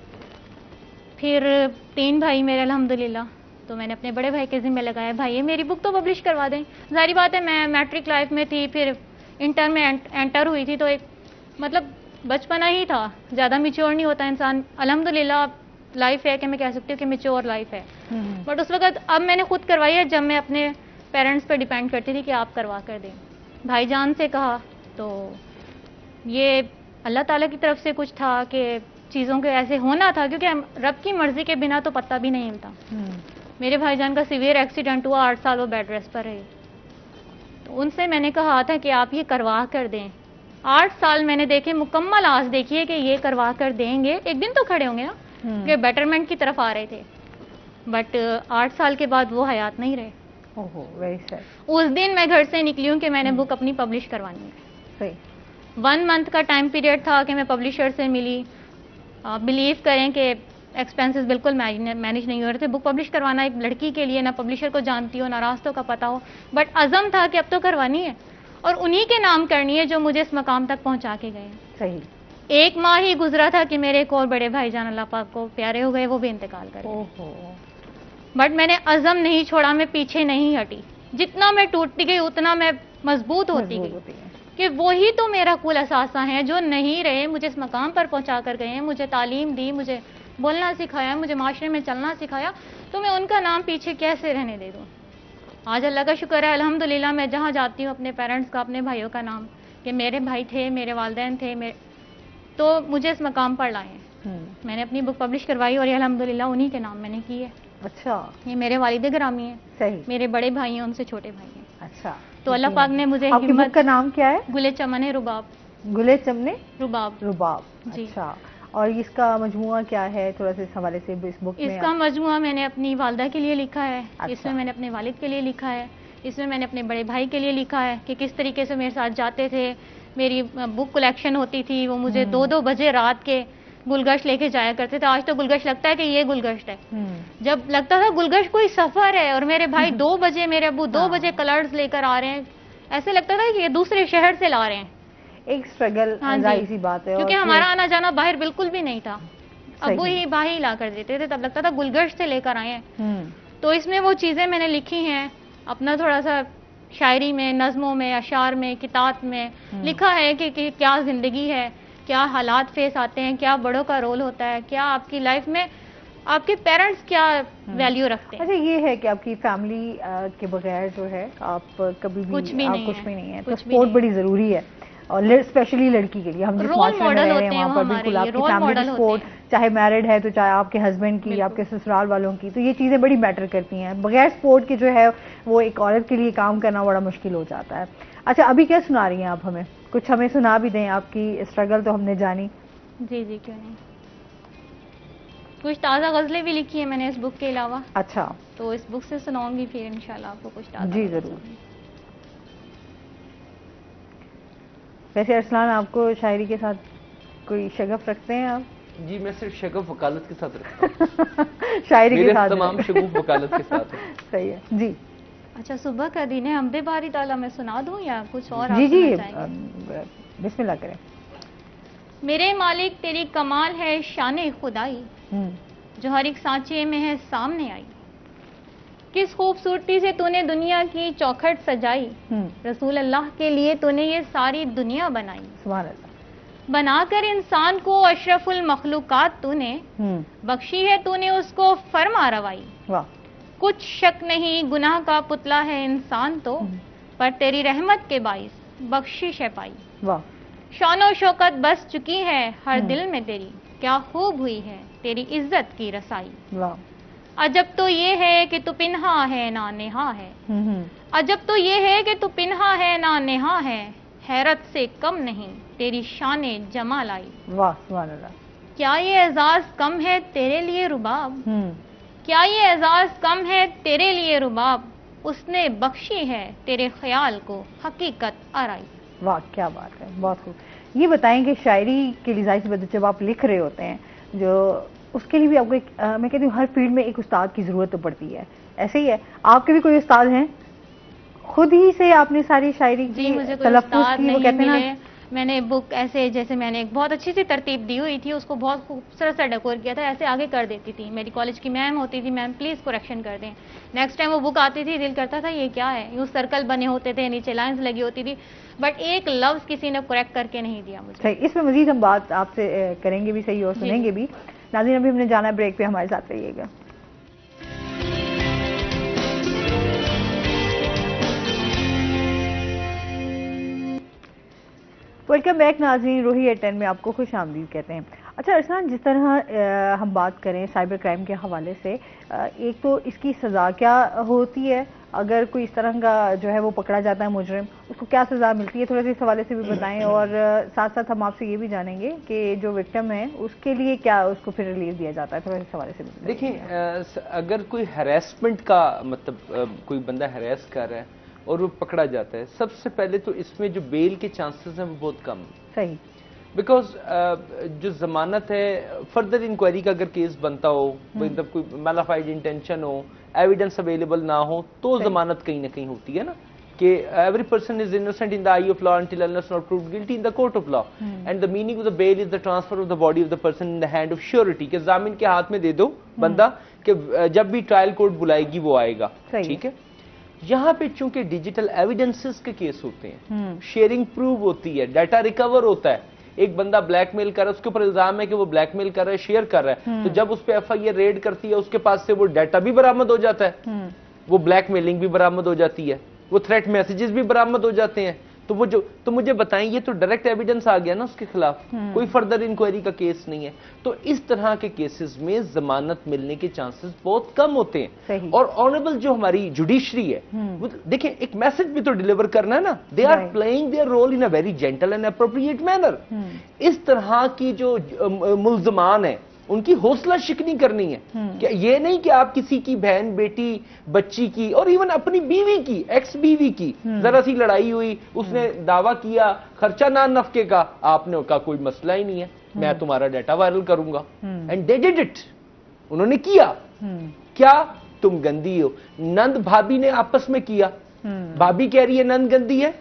फिर 3 भाई मेरे अल्हम्दुलिल्लाह, तो मैंने अपने बड़े भाई के ज़िम्मे लगाया, भाई ये मेरी बुक तो पब्लिश करवा दें। जाहिर बात है मैं मैट्रिक लाइफ में थी, फिर इंटर में एंटर हुई थी, तो एक मतलब बचपना ही था, ज़्यादा मिच्योर नहीं होता इंसान। अल्हम्दुलिल्लाह लाइफ है कि मैं कह सकती हूँ कि मिच्योर लाइफ है। बट उस वक्त अब मैंने खुद करवाई है जब मैं अपने पेरेंट्स पे डिपेंड करती थी कि आप करवा कर दें। भाईजान से कहा तो ये अल्लाह ताला की तरफ से कुछ था कि चीज़ों के ऐसे होना था, क्योंकि रब की मर्जी के बिना तो पत्ता भी नहीं हिलता। मेरे भाईजान का सीवियर एक्सीडेंट हुआ, 8 साल वो बेड रेस्ट पर रहे। तो उनसे मैंने कहा था कि आप ये करवा कर दें। 8 साल मैंने देखे, मुकम्मल आस देखी है कि ये करवा कर देंगे, एक दिन तो खड़े होंगे ना, कि बेटरमेंट की तरफ आ रहे थे। बट 8 साल के बाद वो हयात नहीं रहे। ओहो, वेरी सैड। उस दिन मैं घर से निकली हूँ कि मैंने बुक अपनी पब्लिश करवानी है। सही। 1 मंथ का टाइम पीरियड था कि मैं पब्लिशर से मिली। बिलीव करें कि एक्सपेंसेस बिल्कुल मैनेज नहीं हो रहे थे। बुक पब्लिश करवाना एक लड़की के लिए, ना पब्लिशर को जानती हो ना रास्तों का पता हो, बट अज़म था कि अब तो करवानी है और उन्हीं के नाम करनी है जो मुझे इस मकाम तक पहुंचा के गए। सही। 1 माह ही गुजरा था कि मेरे एक और बड़े भाईजान अल्लाह पाक को प्यारे हो गए, वो भी इंतकाल कर गए। ओहो। बट मैंने अज़म नहीं छोड़ा, मैं पीछे नहीं हटी। जितना मैं टूटती गई उतना मैं मजबूत होती गई कि वही तो मेरा कुल असासा है जो नहीं रहे, मुझे इस मकाम पर पहुंचा कर गए हैं, मुझे तालीम दी, मुझे बोलना सिखाया, मुझे माशरे में चलना सिखाया, तो मैं उनका नाम पीछे कैसे रहने दे दूँ। आज अल्लाह का शुक्र है अल्हम्दुलिल्लाह, मैं जहाँ जाती हूँ अपने पेरेंट्स का, अपने भाइयों का नाम कि मेरे भाई थे, मेरे वालिदैन थे, तो मुझे इस मकाम पर लाए हैं। मैंने अपनी बुक पब्लिश करवाई और ये अल्हम्दुलिल्लाह उन्हीं के नाम मैंने की है। अच्छा। ये मेरे वालिद गिरामी हैं। सही। मेरे बड़े भाई हैं, उनसे छोटे भाई हैं। अच्छा। तो अल्लाह पाक ने मुझे आपकी बुक का नाम क्या है? गुले चमने रुबाब। गुले चमने रुबाब। रुबाब। जी। अच्छा। और इसका मजमुआ क्या है, थोड़ा सा इस हवाले से इस बुक में? इसका मजमुआ मैंने अपनी वालदा के लिए लिखा है। अच्छा। इसमें मैंने अपने वालिद के लिए लिखा है। इसमें मैंने अपने बड़े भाई के लिए लिखा है कि किस तरीके से मेरे साथ जाते थे। मेरी बुक कलेक्शन होती थी, वो मुझे 2-2 बजे रात के गुलगश्त लेके जाया करते थे। आज तो गुलगश्त लगता है कि ये गुलगश्त है, जब लगता था गुलगश्त कोई सफर है और मेरे भाई 2 बजे, मेरे अबू 2 बजे कलर्स लेकर आ रहे हैं, ऐसे लगता था कि ये दूसरे शहर से ला रहे हैं। एक स्ट्रगल, जाहिर सी बात है, क्योंकि हमारा आना जाना बाहर बिल्कुल भी नहीं था। अबू ही भाई ला कर देते थे, तब लगता था गुलगश्त से लेकर आए हैं। तो इसमें वो चीजें मैंने लिखी हैं, अपना थोड़ा सा शायरी में, नज़मों में, अशार में, किताब में लिखा है कि क्या जिंदगी है, क्या हालात फेस आते हैं, क्या बड़ों का रोल होता है, क्या आपकी लाइफ में आपके पेरेंट्स क्या वैल्यू रखते हैं। अच्छा, ये है कि आपकी फैमिली के बगैर जो है आप कभी भी कुछ भी नहीं है, तो सपोर्ट बड़ी जरूरी है, और स्पेशली लड़की के लिए हम जिस माशरे में रह रहे हैं वहाँ पर बिल्कुल आपकी फैमिली सपोर्ट, चाहे मैरिड है तो चाहे आपके हस्बैंड की, आपके ससुराल वालों की, तो ये चीज़ें बड़ी मैटर करती हैं। बगैर सपोर्ट के जो है वो एक औरत के लिए काम करना बड़ा मुश्किल हो जाता है। अच्छा, अभी क्या सुना रही हैं आप हमें? कुछ हमें सुना भी दें, आपकी स्ट्रगल तो हमने जानी। जी जी, क्यों नहीं। कुछ ताज़ा गज़लें भी लिखी है मैंने इस बुक के अलावा। अच्छा, तो इस बुक से सुनाऊंगी फिर इंशाल्लाह आपको कुछ ताज़ा। जी ज़रूर। वैसे अरसलान, आपको शायरी के साथ कोई शगफ रखते हैं आप? जी, मैं सिर्फ शगफ वकालत के साथ रखता हूँ। शायरी के साथ तमाम शगुफ वकालत के साथ है। सही है जी। अच्छा, सुबह का दिन है, अम्बे बारी ताला मैं सुना दूं या कुछ और आप जी जी, सुनना चाहेंगे? बिस्मिल्लाह करें। मेरे मालिक तेरी कमाल है शान खुदाई, जो हर एक सांचे में है सामने आई। किस खूबसूरती से तूने दुनिया की चौखट सजाई, रसूल अल्लाह के लिए तूने ये सारी दुनिया बनाई। सुभान अल्लाह। बनाकर इंसान को अशरफुल मखलूकात तूने, बख्शी है तूने उसको फरमा रवाई। वाह। कुछ शक नहीं गुनाह का पुतला है इंसान तो, पर तेरी रहमत के बाइस बख्शिश है पाई। वाह। शानो शौकत बस चुकी है हर दिल में तेरी, क्या खूब हुई है तेरी इज्जत की रसाई। वाह। अजब तो ये है कि तू पिन्हा है ना नेहा है, अजब तो ये है कि तू पिन्हा है ना नेहा है, हैरत से कम नहीं तेरी शाने जमाल आई। वाह, सुभान अल्लाह। क्या ये एजाज कम है तेरे लिए रुबाब, क्या ये एजाज कम है तेरे लिए रुबाब, उसने बख्शी है तेरे ख्याल को हकीकत आराई। वाह, क्या बात है, बहुत खूब। ये बताएं कि शायरी के लिए जाहिर सी बात है जब आप लिख रहे होते हैं, जो उसके लिए भी आपको एक मैं कहती हूँ हर फील्ड में एक उस्ताद की ज़रूरत तो पड़ती है। ऐसे ही है, आपके भी कोई उस्ताद हैं? खुद ही से आपने सारी शायरी जी, मुझे कोई तलफ्फुज़ उस्ताद की, वो नहीं कहते हैं मिले। ना, मैंने बुक ऐसे, जैसे मैंने एक बहुत अच्छी सी तरतीब दी हुई थी, उसको बहुत खूबसूरत सा डेकोर किया था, ऐसे आगे कर देती थी। मेरी कॉलेज की मैम होती थी, मैम प्लीज़ करेक्शन कर दें। नेक्स्ट टाइम वो बुक आती थी, दिल करता था ये क्या है, यूँ सर्कल बने होते थे, नीचे लाइंस लगी होती थी, बट एक लफ्ज़ किसी ने करेक्ट करके नहीं दिया मुझे। सही। इसमें मजीद हम बात आपसे करेंगे भी सही और सुनेंगे भी। नाज़रीन, अभी हमने जाना है ब्रेक पे, हमारे साथ रहिएगा। वेलकम बैक नाज़रीन, रूही एट 10 में आपको खुश आमदीद कहते हैं। अच्छा अरसलान, जिस तरह हम बात करें साइबर क्राइम के हवाले से, एक तो इसकी सज़ा क्या होती है अगर कोई इस तरह का जो है वो पकड़ा जाता है मुजरिम, उसको क्या सज़ा मिलती है, थोड़ा सा इस हवाले से भी बताएं। और साथ साथ हम आपसे ये भी जानेंगे कि जो विक्टिम है उसके लिए क्या उसको फिर रिलीज दिया जाता है, थोड़ा सा इस हवाले से भी। देखिए, अगर कोई हैरेसमेंट का मतलब कोई बंदा हैरेस कर रहा है और वो पकड़ा जाता है, सबसे पहले तो इसमें जो बेल के चांसेस हैं वो बहुत कम। सही। बिकॉज जो जमानत है, फर्दर इंक्वायरी का अगर केस बनता हो, मतलब कोई मैलाफाइड इंटेंशन हो, एविडेंस अवेलेबल ना हो, तो जमानत कहीं ना कहीं होती है ना, कि every person is innocent in the I of law until unless not proved guilty in the court of law, and the meaning of the bail is the transfer of the body of the person in the hand of surety, कि जामिन के हाथ में दे दो बंदा, कि जब भी ट्रायल कोर्ट बुलाएगी वो आएगा। ठीक है। यहाँ पे चूंकि डिजिटल एविडेंसेस के केस होते हैं, शेयरिंग प्रूव होती है, डाटा रिकवर होता है, एक बंदा ब्लैकमेल कर रहा है, उसके ऊपर इल्जाम है कि वो ब्लैकमेल कर रहा है, शेयर कर रहा है, तो जब उस पर FIR रेड करती है, उसके पास से वो डाटा भी बरामद हो जाता है, वो ब्लैकमेलिंग भी बरामद हो जाती है, वो थ्रेट मैसेजेस भी बरामद हो जाते हैं। तो मुझे बताएं, ये तो डायरेक्ट एविडेंस आ गया ना उसके खिलाफ, कोई फर्दर इंक्वायरी का केस नहीं है। तो इस तरह के केसेस में जमानत मिलने के चांसेस बहुत कम होते हैं। और ऑनरेबल जो हमारी जुडिशरी है, देखिए एक मैसेज भी तो डिलीवर करना है ना, they are playing their role in a very gentle and appropriate manner. इस तरह की जो मुल्जमान है उनकी हौसला शिकनी करनी है, कि ये नहीं कि आप किसी की बहन, बेटी, बच्ची की और इवन अपनी बीवी की, एक्स बीवी की जरा सी लड़ाई हुई, उसने दावा किया खर्चा ना नफके का, आपने कहा कोई मसला ही नहीं है, मैं तुम्हारा डाटा वायरल करूंगा, एंड दे डिड इट, उन्होंने किया। क्या तुम गंदी हो? नंद भाभी ने आपस में किया, भाभी कह रही है नंद गंदी है।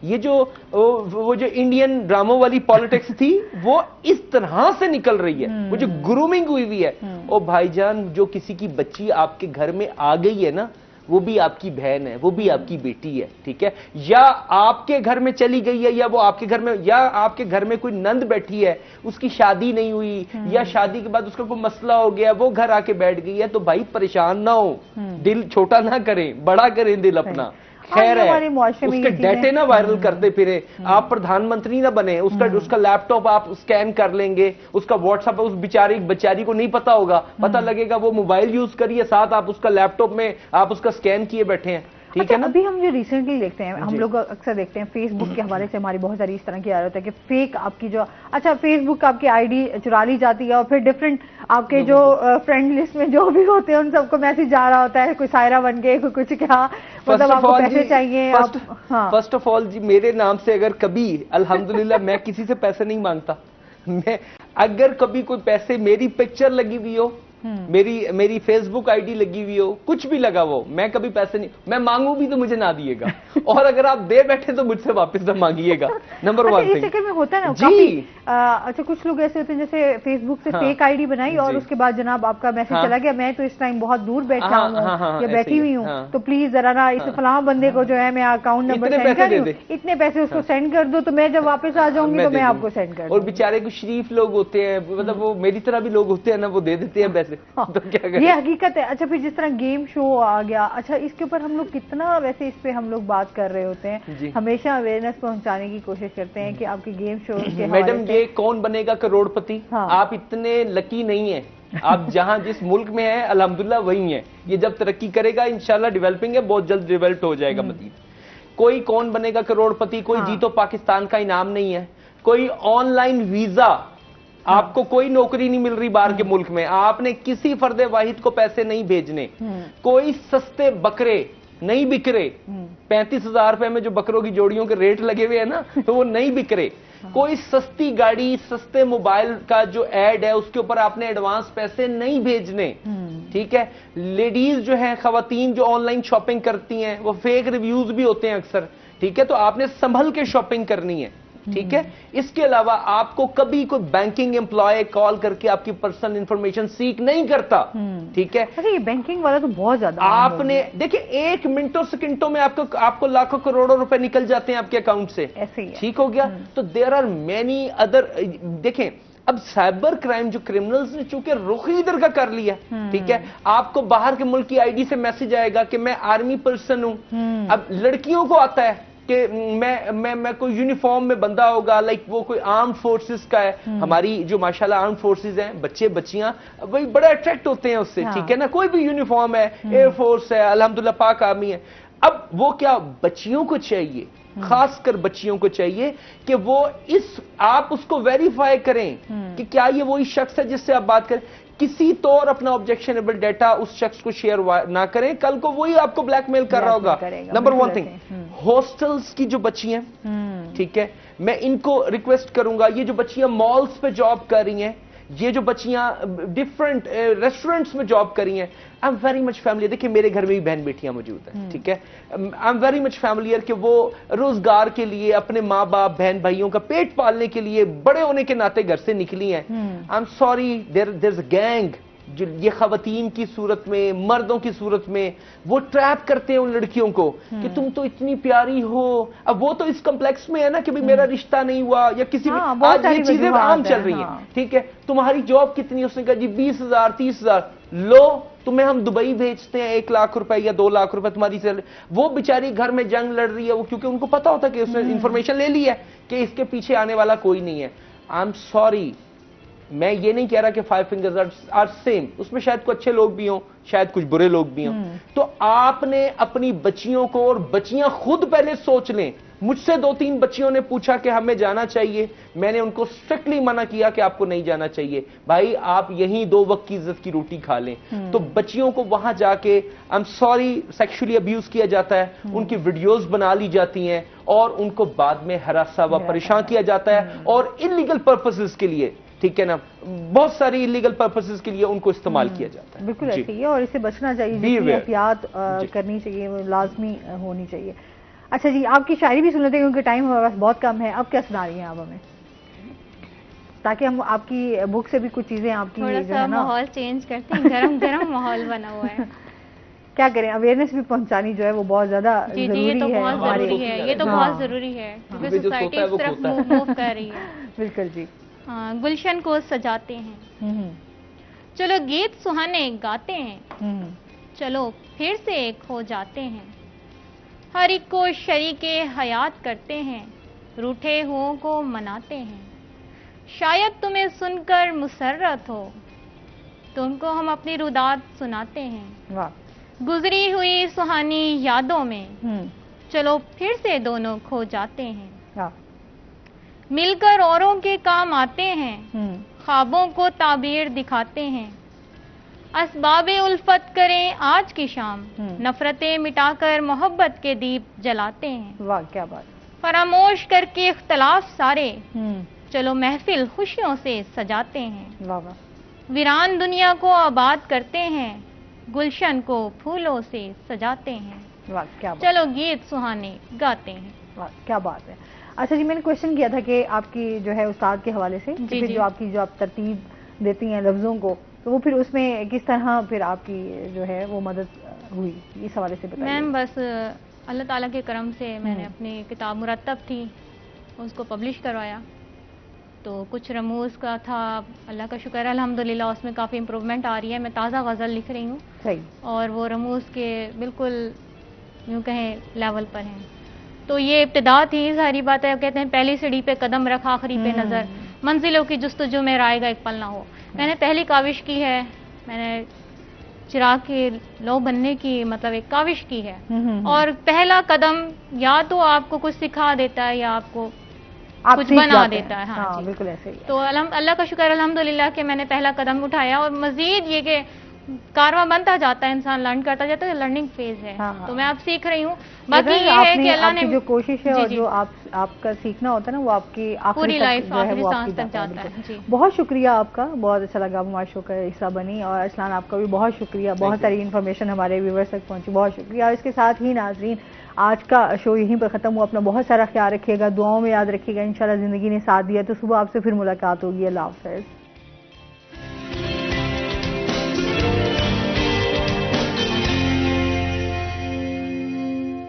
ये जो वो जो इंडियन ड्रामों वाली पॉलिटिक्स थी वो इस तरह से निकल रही है, वो जो ग्रूमिंग हुई है। ओ भाईजान, जो किसी की बच्ची आपके घर में आ गई है ना, वो भी आपकी बहन है, वो भी आपकी बेटी है, ठीक है। या आपके घर में चली गई है, या वो आपके घर में, या आपके घर में कोई नंद बैठी है, उसकी शादी नहीं हुई, या शादी के बाद उसका कोई मसला हो गया, वो घर आके बैठ गई है, तो भाई परेशान ना हो, दिल छोटा ना करें, बड़ा करें दिल अपना। खैर है, उसके डेटे ना वायरल करते फिरे, आप प्रधानमंत्री ना बने, उसका लैपटॉप आप स्कैन कर लेंगे, उसका व्हाट्सएप उस बेचारी को नहीं पता होगा, पता लगेगा वो मोबाइल यूज करिए, साथ आप उसका लैपटॉप में आप उसका स्कैन किए बैठे हैं, ठीक है ना। अभी हम जो रिसेंटली देखते हैं, हम लोग अक्सर देखते हैं फेसबुक के हवाले से हमारी बहुत सारी इस तरह की आदत है कि फेक आपकी जो, अच्छा फेसबुक आपकी आईडी चुरा ली जाती है और फिर डिफरेंट आपके जो फ्रेंड लिस्ट में जो भी होते हैं उन सबको मैसेज जा रहा होता है, कोई सायरा बन के, कोई कुछ, क्या मतलब आपको पैसे चाहिए। फर्स्ट ऑफ ऑल जी, मेरे नाम से अगर कभी, अल्हम्दुलिल्लाह मैं किसी से पैसे नहीं मांगता, मैं अगर कभी कोई पैसे, मेरी पिक्चर लगी हुई हो, मेरी फेसबुक आईडी लगी हुई हो, कुछ भी लगा वो, मैं कभी पैसे नहीं, मैं मांगू भी तो मुझे ना दिएगा, और अगर आप दे बैठे तो मुझसे वापस ना मांगिएगा, नंबर वन थिंग। इस चक्कर में होता है ना जी, अच्छा कुछ लोग ऐसे होते हैं जैसे फेसबुक से फेक आईडी बनाई और उसके बाद जनाब आपका मैसेज चला गया, मैं तो इस टाइम बहुत दूर बैठा हूँ या बैठी हुई हूँ, तो प्लीज जरा ना इस फलां बंदे को जो है मैं अकाउंट नंबर सेंड कर दूं, इतने पैसे उसको सेंड कर दो, तो मैं जब वापस आ जाऊंगी तो मैं आपको सेंड कर दूं। और बेचारे कुछ शरीफ लोग होते हैं, मतलब वो मेरी तरह भी लोग होते हैं ना, वो दे देते हैं पैसे, तो क्या ये हकीकत है। अच्छा फिर जिस तरह गेम शो आ गया, अच्छा इसके ऊपर हम लोग कितना, वैसे इस पे हम लोग बात कर रहे होते हैं, हमेशा अवेयरनेस पहुंचाने की कोशिश करते हैं कि आपके गेम शो के मैडम ये कौन बनेगा करोड़पति, आप इतने लकी नहीं है, आप जहां जिस मुल्क में है अल्हम्दुलिल्लाह वही है, ये जब तरक्की करेगा इंशाल्लाह, डेवलपिंग है, बहुत जल्द डेवलप हो जाएगा मजीद। कोई कौन बनेगा करोड़पति, कोई जीतो पाकिस्तान का इनाम नहीं है, कोई ऑनलाइन वीजा, आपको कोई नौकरी नहीं मिल रही बाहर के मुल्क में, आपने किसी फर्दे वाहिद को पैसे नहीं भेजने, कोई सस्ते बकरे नहीं बिक रहे, 35,000 रुपए में जो बकरों की जोड़ियों के रेट लगे हुए हैं ना, तो वो नहीं बिक रहे, कोई सस्ती गाड़ी, सस्ते मोबाइल का जो एड है उसके ऊपर आपने एडवांस पैसे नहीं भेजने, ठीक है। लेडीज जो है, खवातीन जो ऑनलाइन शॉपिंग करती हैं, वो फेक रिव्यूज भी होते हैं अक्सर, ठीक है, तो आपने संभल के शॉपिंग करनी है, ठीक है। इसके अलावा आपको कभी कोई बैंकिंग एम्प्लॉय कॉल करके आपकी पर्सनल इंफॉर्मेशन सीख नहीं करता, ठीक है। अरे ये बैंकिंग वाला तो बहुत ज्यादा, आपने देखिए 1 मिनटों सेकंडों में आपको लाखों करोड़ों रुपए निकल जाते हैं आपके अकाउंट से, ठीक हो गया। तो देयर आर मेनी अदर, देखें अब साइबर क्राइम जो क्रिमिनल्स ने चूंकि रुख ही इधर का कर लिया, ठीक है, आपको बाहर के मुल्क की आईडी से मैसेज आएगा कि मैं आर्मी पर्सन हूं। अब लड़कियों को आता है कि मैं कोई यूनिफॉर्म में बंदा होगा, लाइक वो कोई आर्म फोर्सेस का है, हमारी जो माशाल्लाह आर्म फोर्सेस हैं, बच्चे बच्चियां वही बड़े अट्रैक्ट होते हैं उससे, ठीक है ना, कोई भी यूनिफॉर्म है, एयरफोर्स है, अल्हम्दुलिल्लाह पाक आर्मी है। अब वो क्या बच्चियों को चाहिए, खासकर बच्चियों को चाहिए कि वो आप उसको वेरीफाई करें कि क्या ये वही शख्स है जिससे आप बात करें, किसी तौर अपना ऑब्जेक्शनेबल डाटा उस शख्स को शेयर ना करें, कल को वही आपको ब्लैकमेल कर रहा होगा। नंबर वन थिंग, हॉस्टल्स की जो बच्चियां, ठीक है, मैं इनको रिक्वेस्ट करूंगा, ये जो बच्चियां मॉल्स पे जॉब कर रही हैं, ये जो बच्चियां डिफरेंट रेस्टोरेंट्स में जॉब कर रही हैं, I am very much familiar, देखिए मेरे घर में भी बहन बेटियां मौजूद हैं, ठीक है, I am very much familiar कि वो रोजगार के लिए, अपने माँ बाप बहन भाइयों का पेट पालने के लिए बड़े होने के नाते घर से निकली हैं। I am sorry, there is a gang जो ये खवातीन की सूरत में, मर्दों की सूरत में वो ट्रैप करते हैं उन लड़कियों को कि तुम तो इतनी प्यारी हो। अब वो तो इस कम्प्लेक्स में है ना कि भाई मेरा रिश्ता नहीं हुआ या किसी आज ये चीजें आम चल रही हैं, ठीक है। तुम्हारी जॉब कितनी, उसने कहा जी 20,000 30,000, लो तुम्हें हम दुबई भेजते हैं 1 लाख रुपए या 2 लाख रुपए तुम्हारी सैलरी। वो बेचारी घर में जंग लड़ रही है, वो क्योंकि उनको पता होता है कि उसने इंफॉर्मेशन ले ली है कि इसके पीछे आने वाला कोई नहीं है। आई एम सॉरी, मैं ये नहीं कह रहा कि 5 फिंगर्स आर सेम, उसमें शायद कुछ अच्छे लोग भी हों, शायद कुछ बुरे लोग भी हों। तो आपने अपनी बच्चियों को, और बच्चियां खुद पहले सोच लें। मुझसे 2-3 बच्चियों ने पूछा कि हमें जाना चाहिए, मैंने उनको स्ट्रिक्टली मना किया कि आपको नहीं जाना चाहिए, भाई आप यहीं 2 वक्त की इज्जत की रोटी खा लें। तो बच्चियों को वहां जाके आई एम सॉरी सेक्सुअली अब्यूज किया जाता है, उनकी वीडियोस बना ली जाती हैं और उनको बाद में हरासा व परेशान किया जाता है और इलीगल पर्पसेस के लिए, ठीक है ना, बहुत सारी इलीगल पर्पसेस के लिए उनको इस्तेमाल किया जाता है। बिल्कुल ऐसे ही है और इससे बचना चाहिए, जितनी एहतियात करनी चाहिए वो लाजमी होनी चाहिए। अच्छा जी, आपकी शायरी भी सुन लेते हैं क्योंकि टाइम हमारे पास बहुत कम है। अब क्या सुना रही हैं आप हमें, ताकि हम आपकी बुक से भी कुछ चीजें आपकी थोड़ा सा माहौल चेंज करते हैं, गरम गरम माहौल बना हुआ है। क्या करें, अवेयरनेस भी पहुंचानी जो है वो बहुत ज्यादा जी जरूरी जी, ये तो है बहुत हमारे। जरूरी है, ये तो हाँ। बहुत जरूरी है क्योंकि जो सोता सोसाइटी है इस वो तरफ खोता है। मूव कर रही है। बिल्कुल जी। हाँ, गुलशन को सजाते हैं, चलो गीत सुहाने गाते हैं, चलो फिर से खो जाते हैं, हर एक को शरीके हयात करते हैं, रूठे हुओं को मनाते हैं, शायद तुम्हें सुनकर मुसर्रत हो, तुमको हम अपनी रुदात सुनाते हैं। वाह। गुजरी हुई सुहानी यादों में चलो फिर से दोनों खो जाते हैं, वाह। मिलकर औरों के काम आते हैं, ख्वाबों को ताबीर दिखाते हैं, असबाबे उल्फत करें आज की शाम, नफरतें मिटाकर मोहब्बत के दीप जलाते हैं। वाह क्या बात। फरामोश करके इख्तलाफ सारे चलो महफिल खुशियों से सजाते हैं। वाह वाह। वीरान दुनिया को आबाद करते हैं, गुलशन को फूलों से सजाते हैं। वाह क्या बात। चलो गीत सुहाने गाते हैं। वाह क्या बात है। अच्छा जी, मैंने क्वेश्चन किया था कि आपकी जो है उस्ताद के हवाले से कि फिर जो आप तरतीब देती हैं लफ्ज़ों को, तो वो फिर उसमें किस तरह फिर आपकी जो है वो मदद हुई, इस हवाले से बताइए। मैम बस अल्लाह ताला के करम से मैंने अपनी किताब मुरत्तब थी उसको पब्लिश करवाया, तो कुछ रमूज़ का था, अल्लाह का शुक्र है अल्हम्दुलिल्लाह उसमें काफ़ी इम्प्रूवमेंट आ रही है। मैं ताज़ा गज़ल लिख रही हूँ। सही। और वो रमूज़ के बिल्कुल यूँ कहें लेवल पर हैं। तो ये इब्तिदा थी, सारी बात है, कहते हैं पहली सीढ़ी पे कदम रखा आखिरी पे नज़र, मंजिलों की जुस्तजू में रायगा एक पल ना हो। मैंने पहली काविश की है, मैंने चिराग के लो बनने की मतलब एक काविश की है। और पहला कदम या तो आपको कुछ सिखा देता है या आपको कुछ बना देता है। हाँ जी, बिल्कुल ऐसे ही। तो अल्लाह का शुक्र अल्हम्दुलिल्लाह कि मैंने पहला कदम उठाया, और मजीद ये कि कारवां बनता जाता है, इंसान लर्न करता जाता है, लर्निंग फेज है। हाँ। तो मैं अब सीख रही हूँ। बाकी ये है कि अल्लाह ने जो कोशिश है और जो आपका सीखना होता है ना, वो आपकी पूरी लाइफ आखिरी सांस तक जाता है। जी बहुत शुक्रिया आपका, बहुत अच्छा लगा, हमारे शो का हिस्सा बनी। और अरसलान आपका भी बहुत शुक्रिया, बहुत सारी इन्फॉर्मेशन हमारे व्यूवर्स तक पहुंची, बहुत शुक्रिया। और इसके साथ ही नाजरीन, आज का शो यहीं पर ख़त्म हुआ। अपना बहुत सारा ख्याल रखिएगा, दुआओं में याद रखिएगा। इंशाल्लाह ज़िंदगी ने साथ दिया तो सुबह आपसे फिर मुलाकात होगी। अल्लाह हाफ़िज़।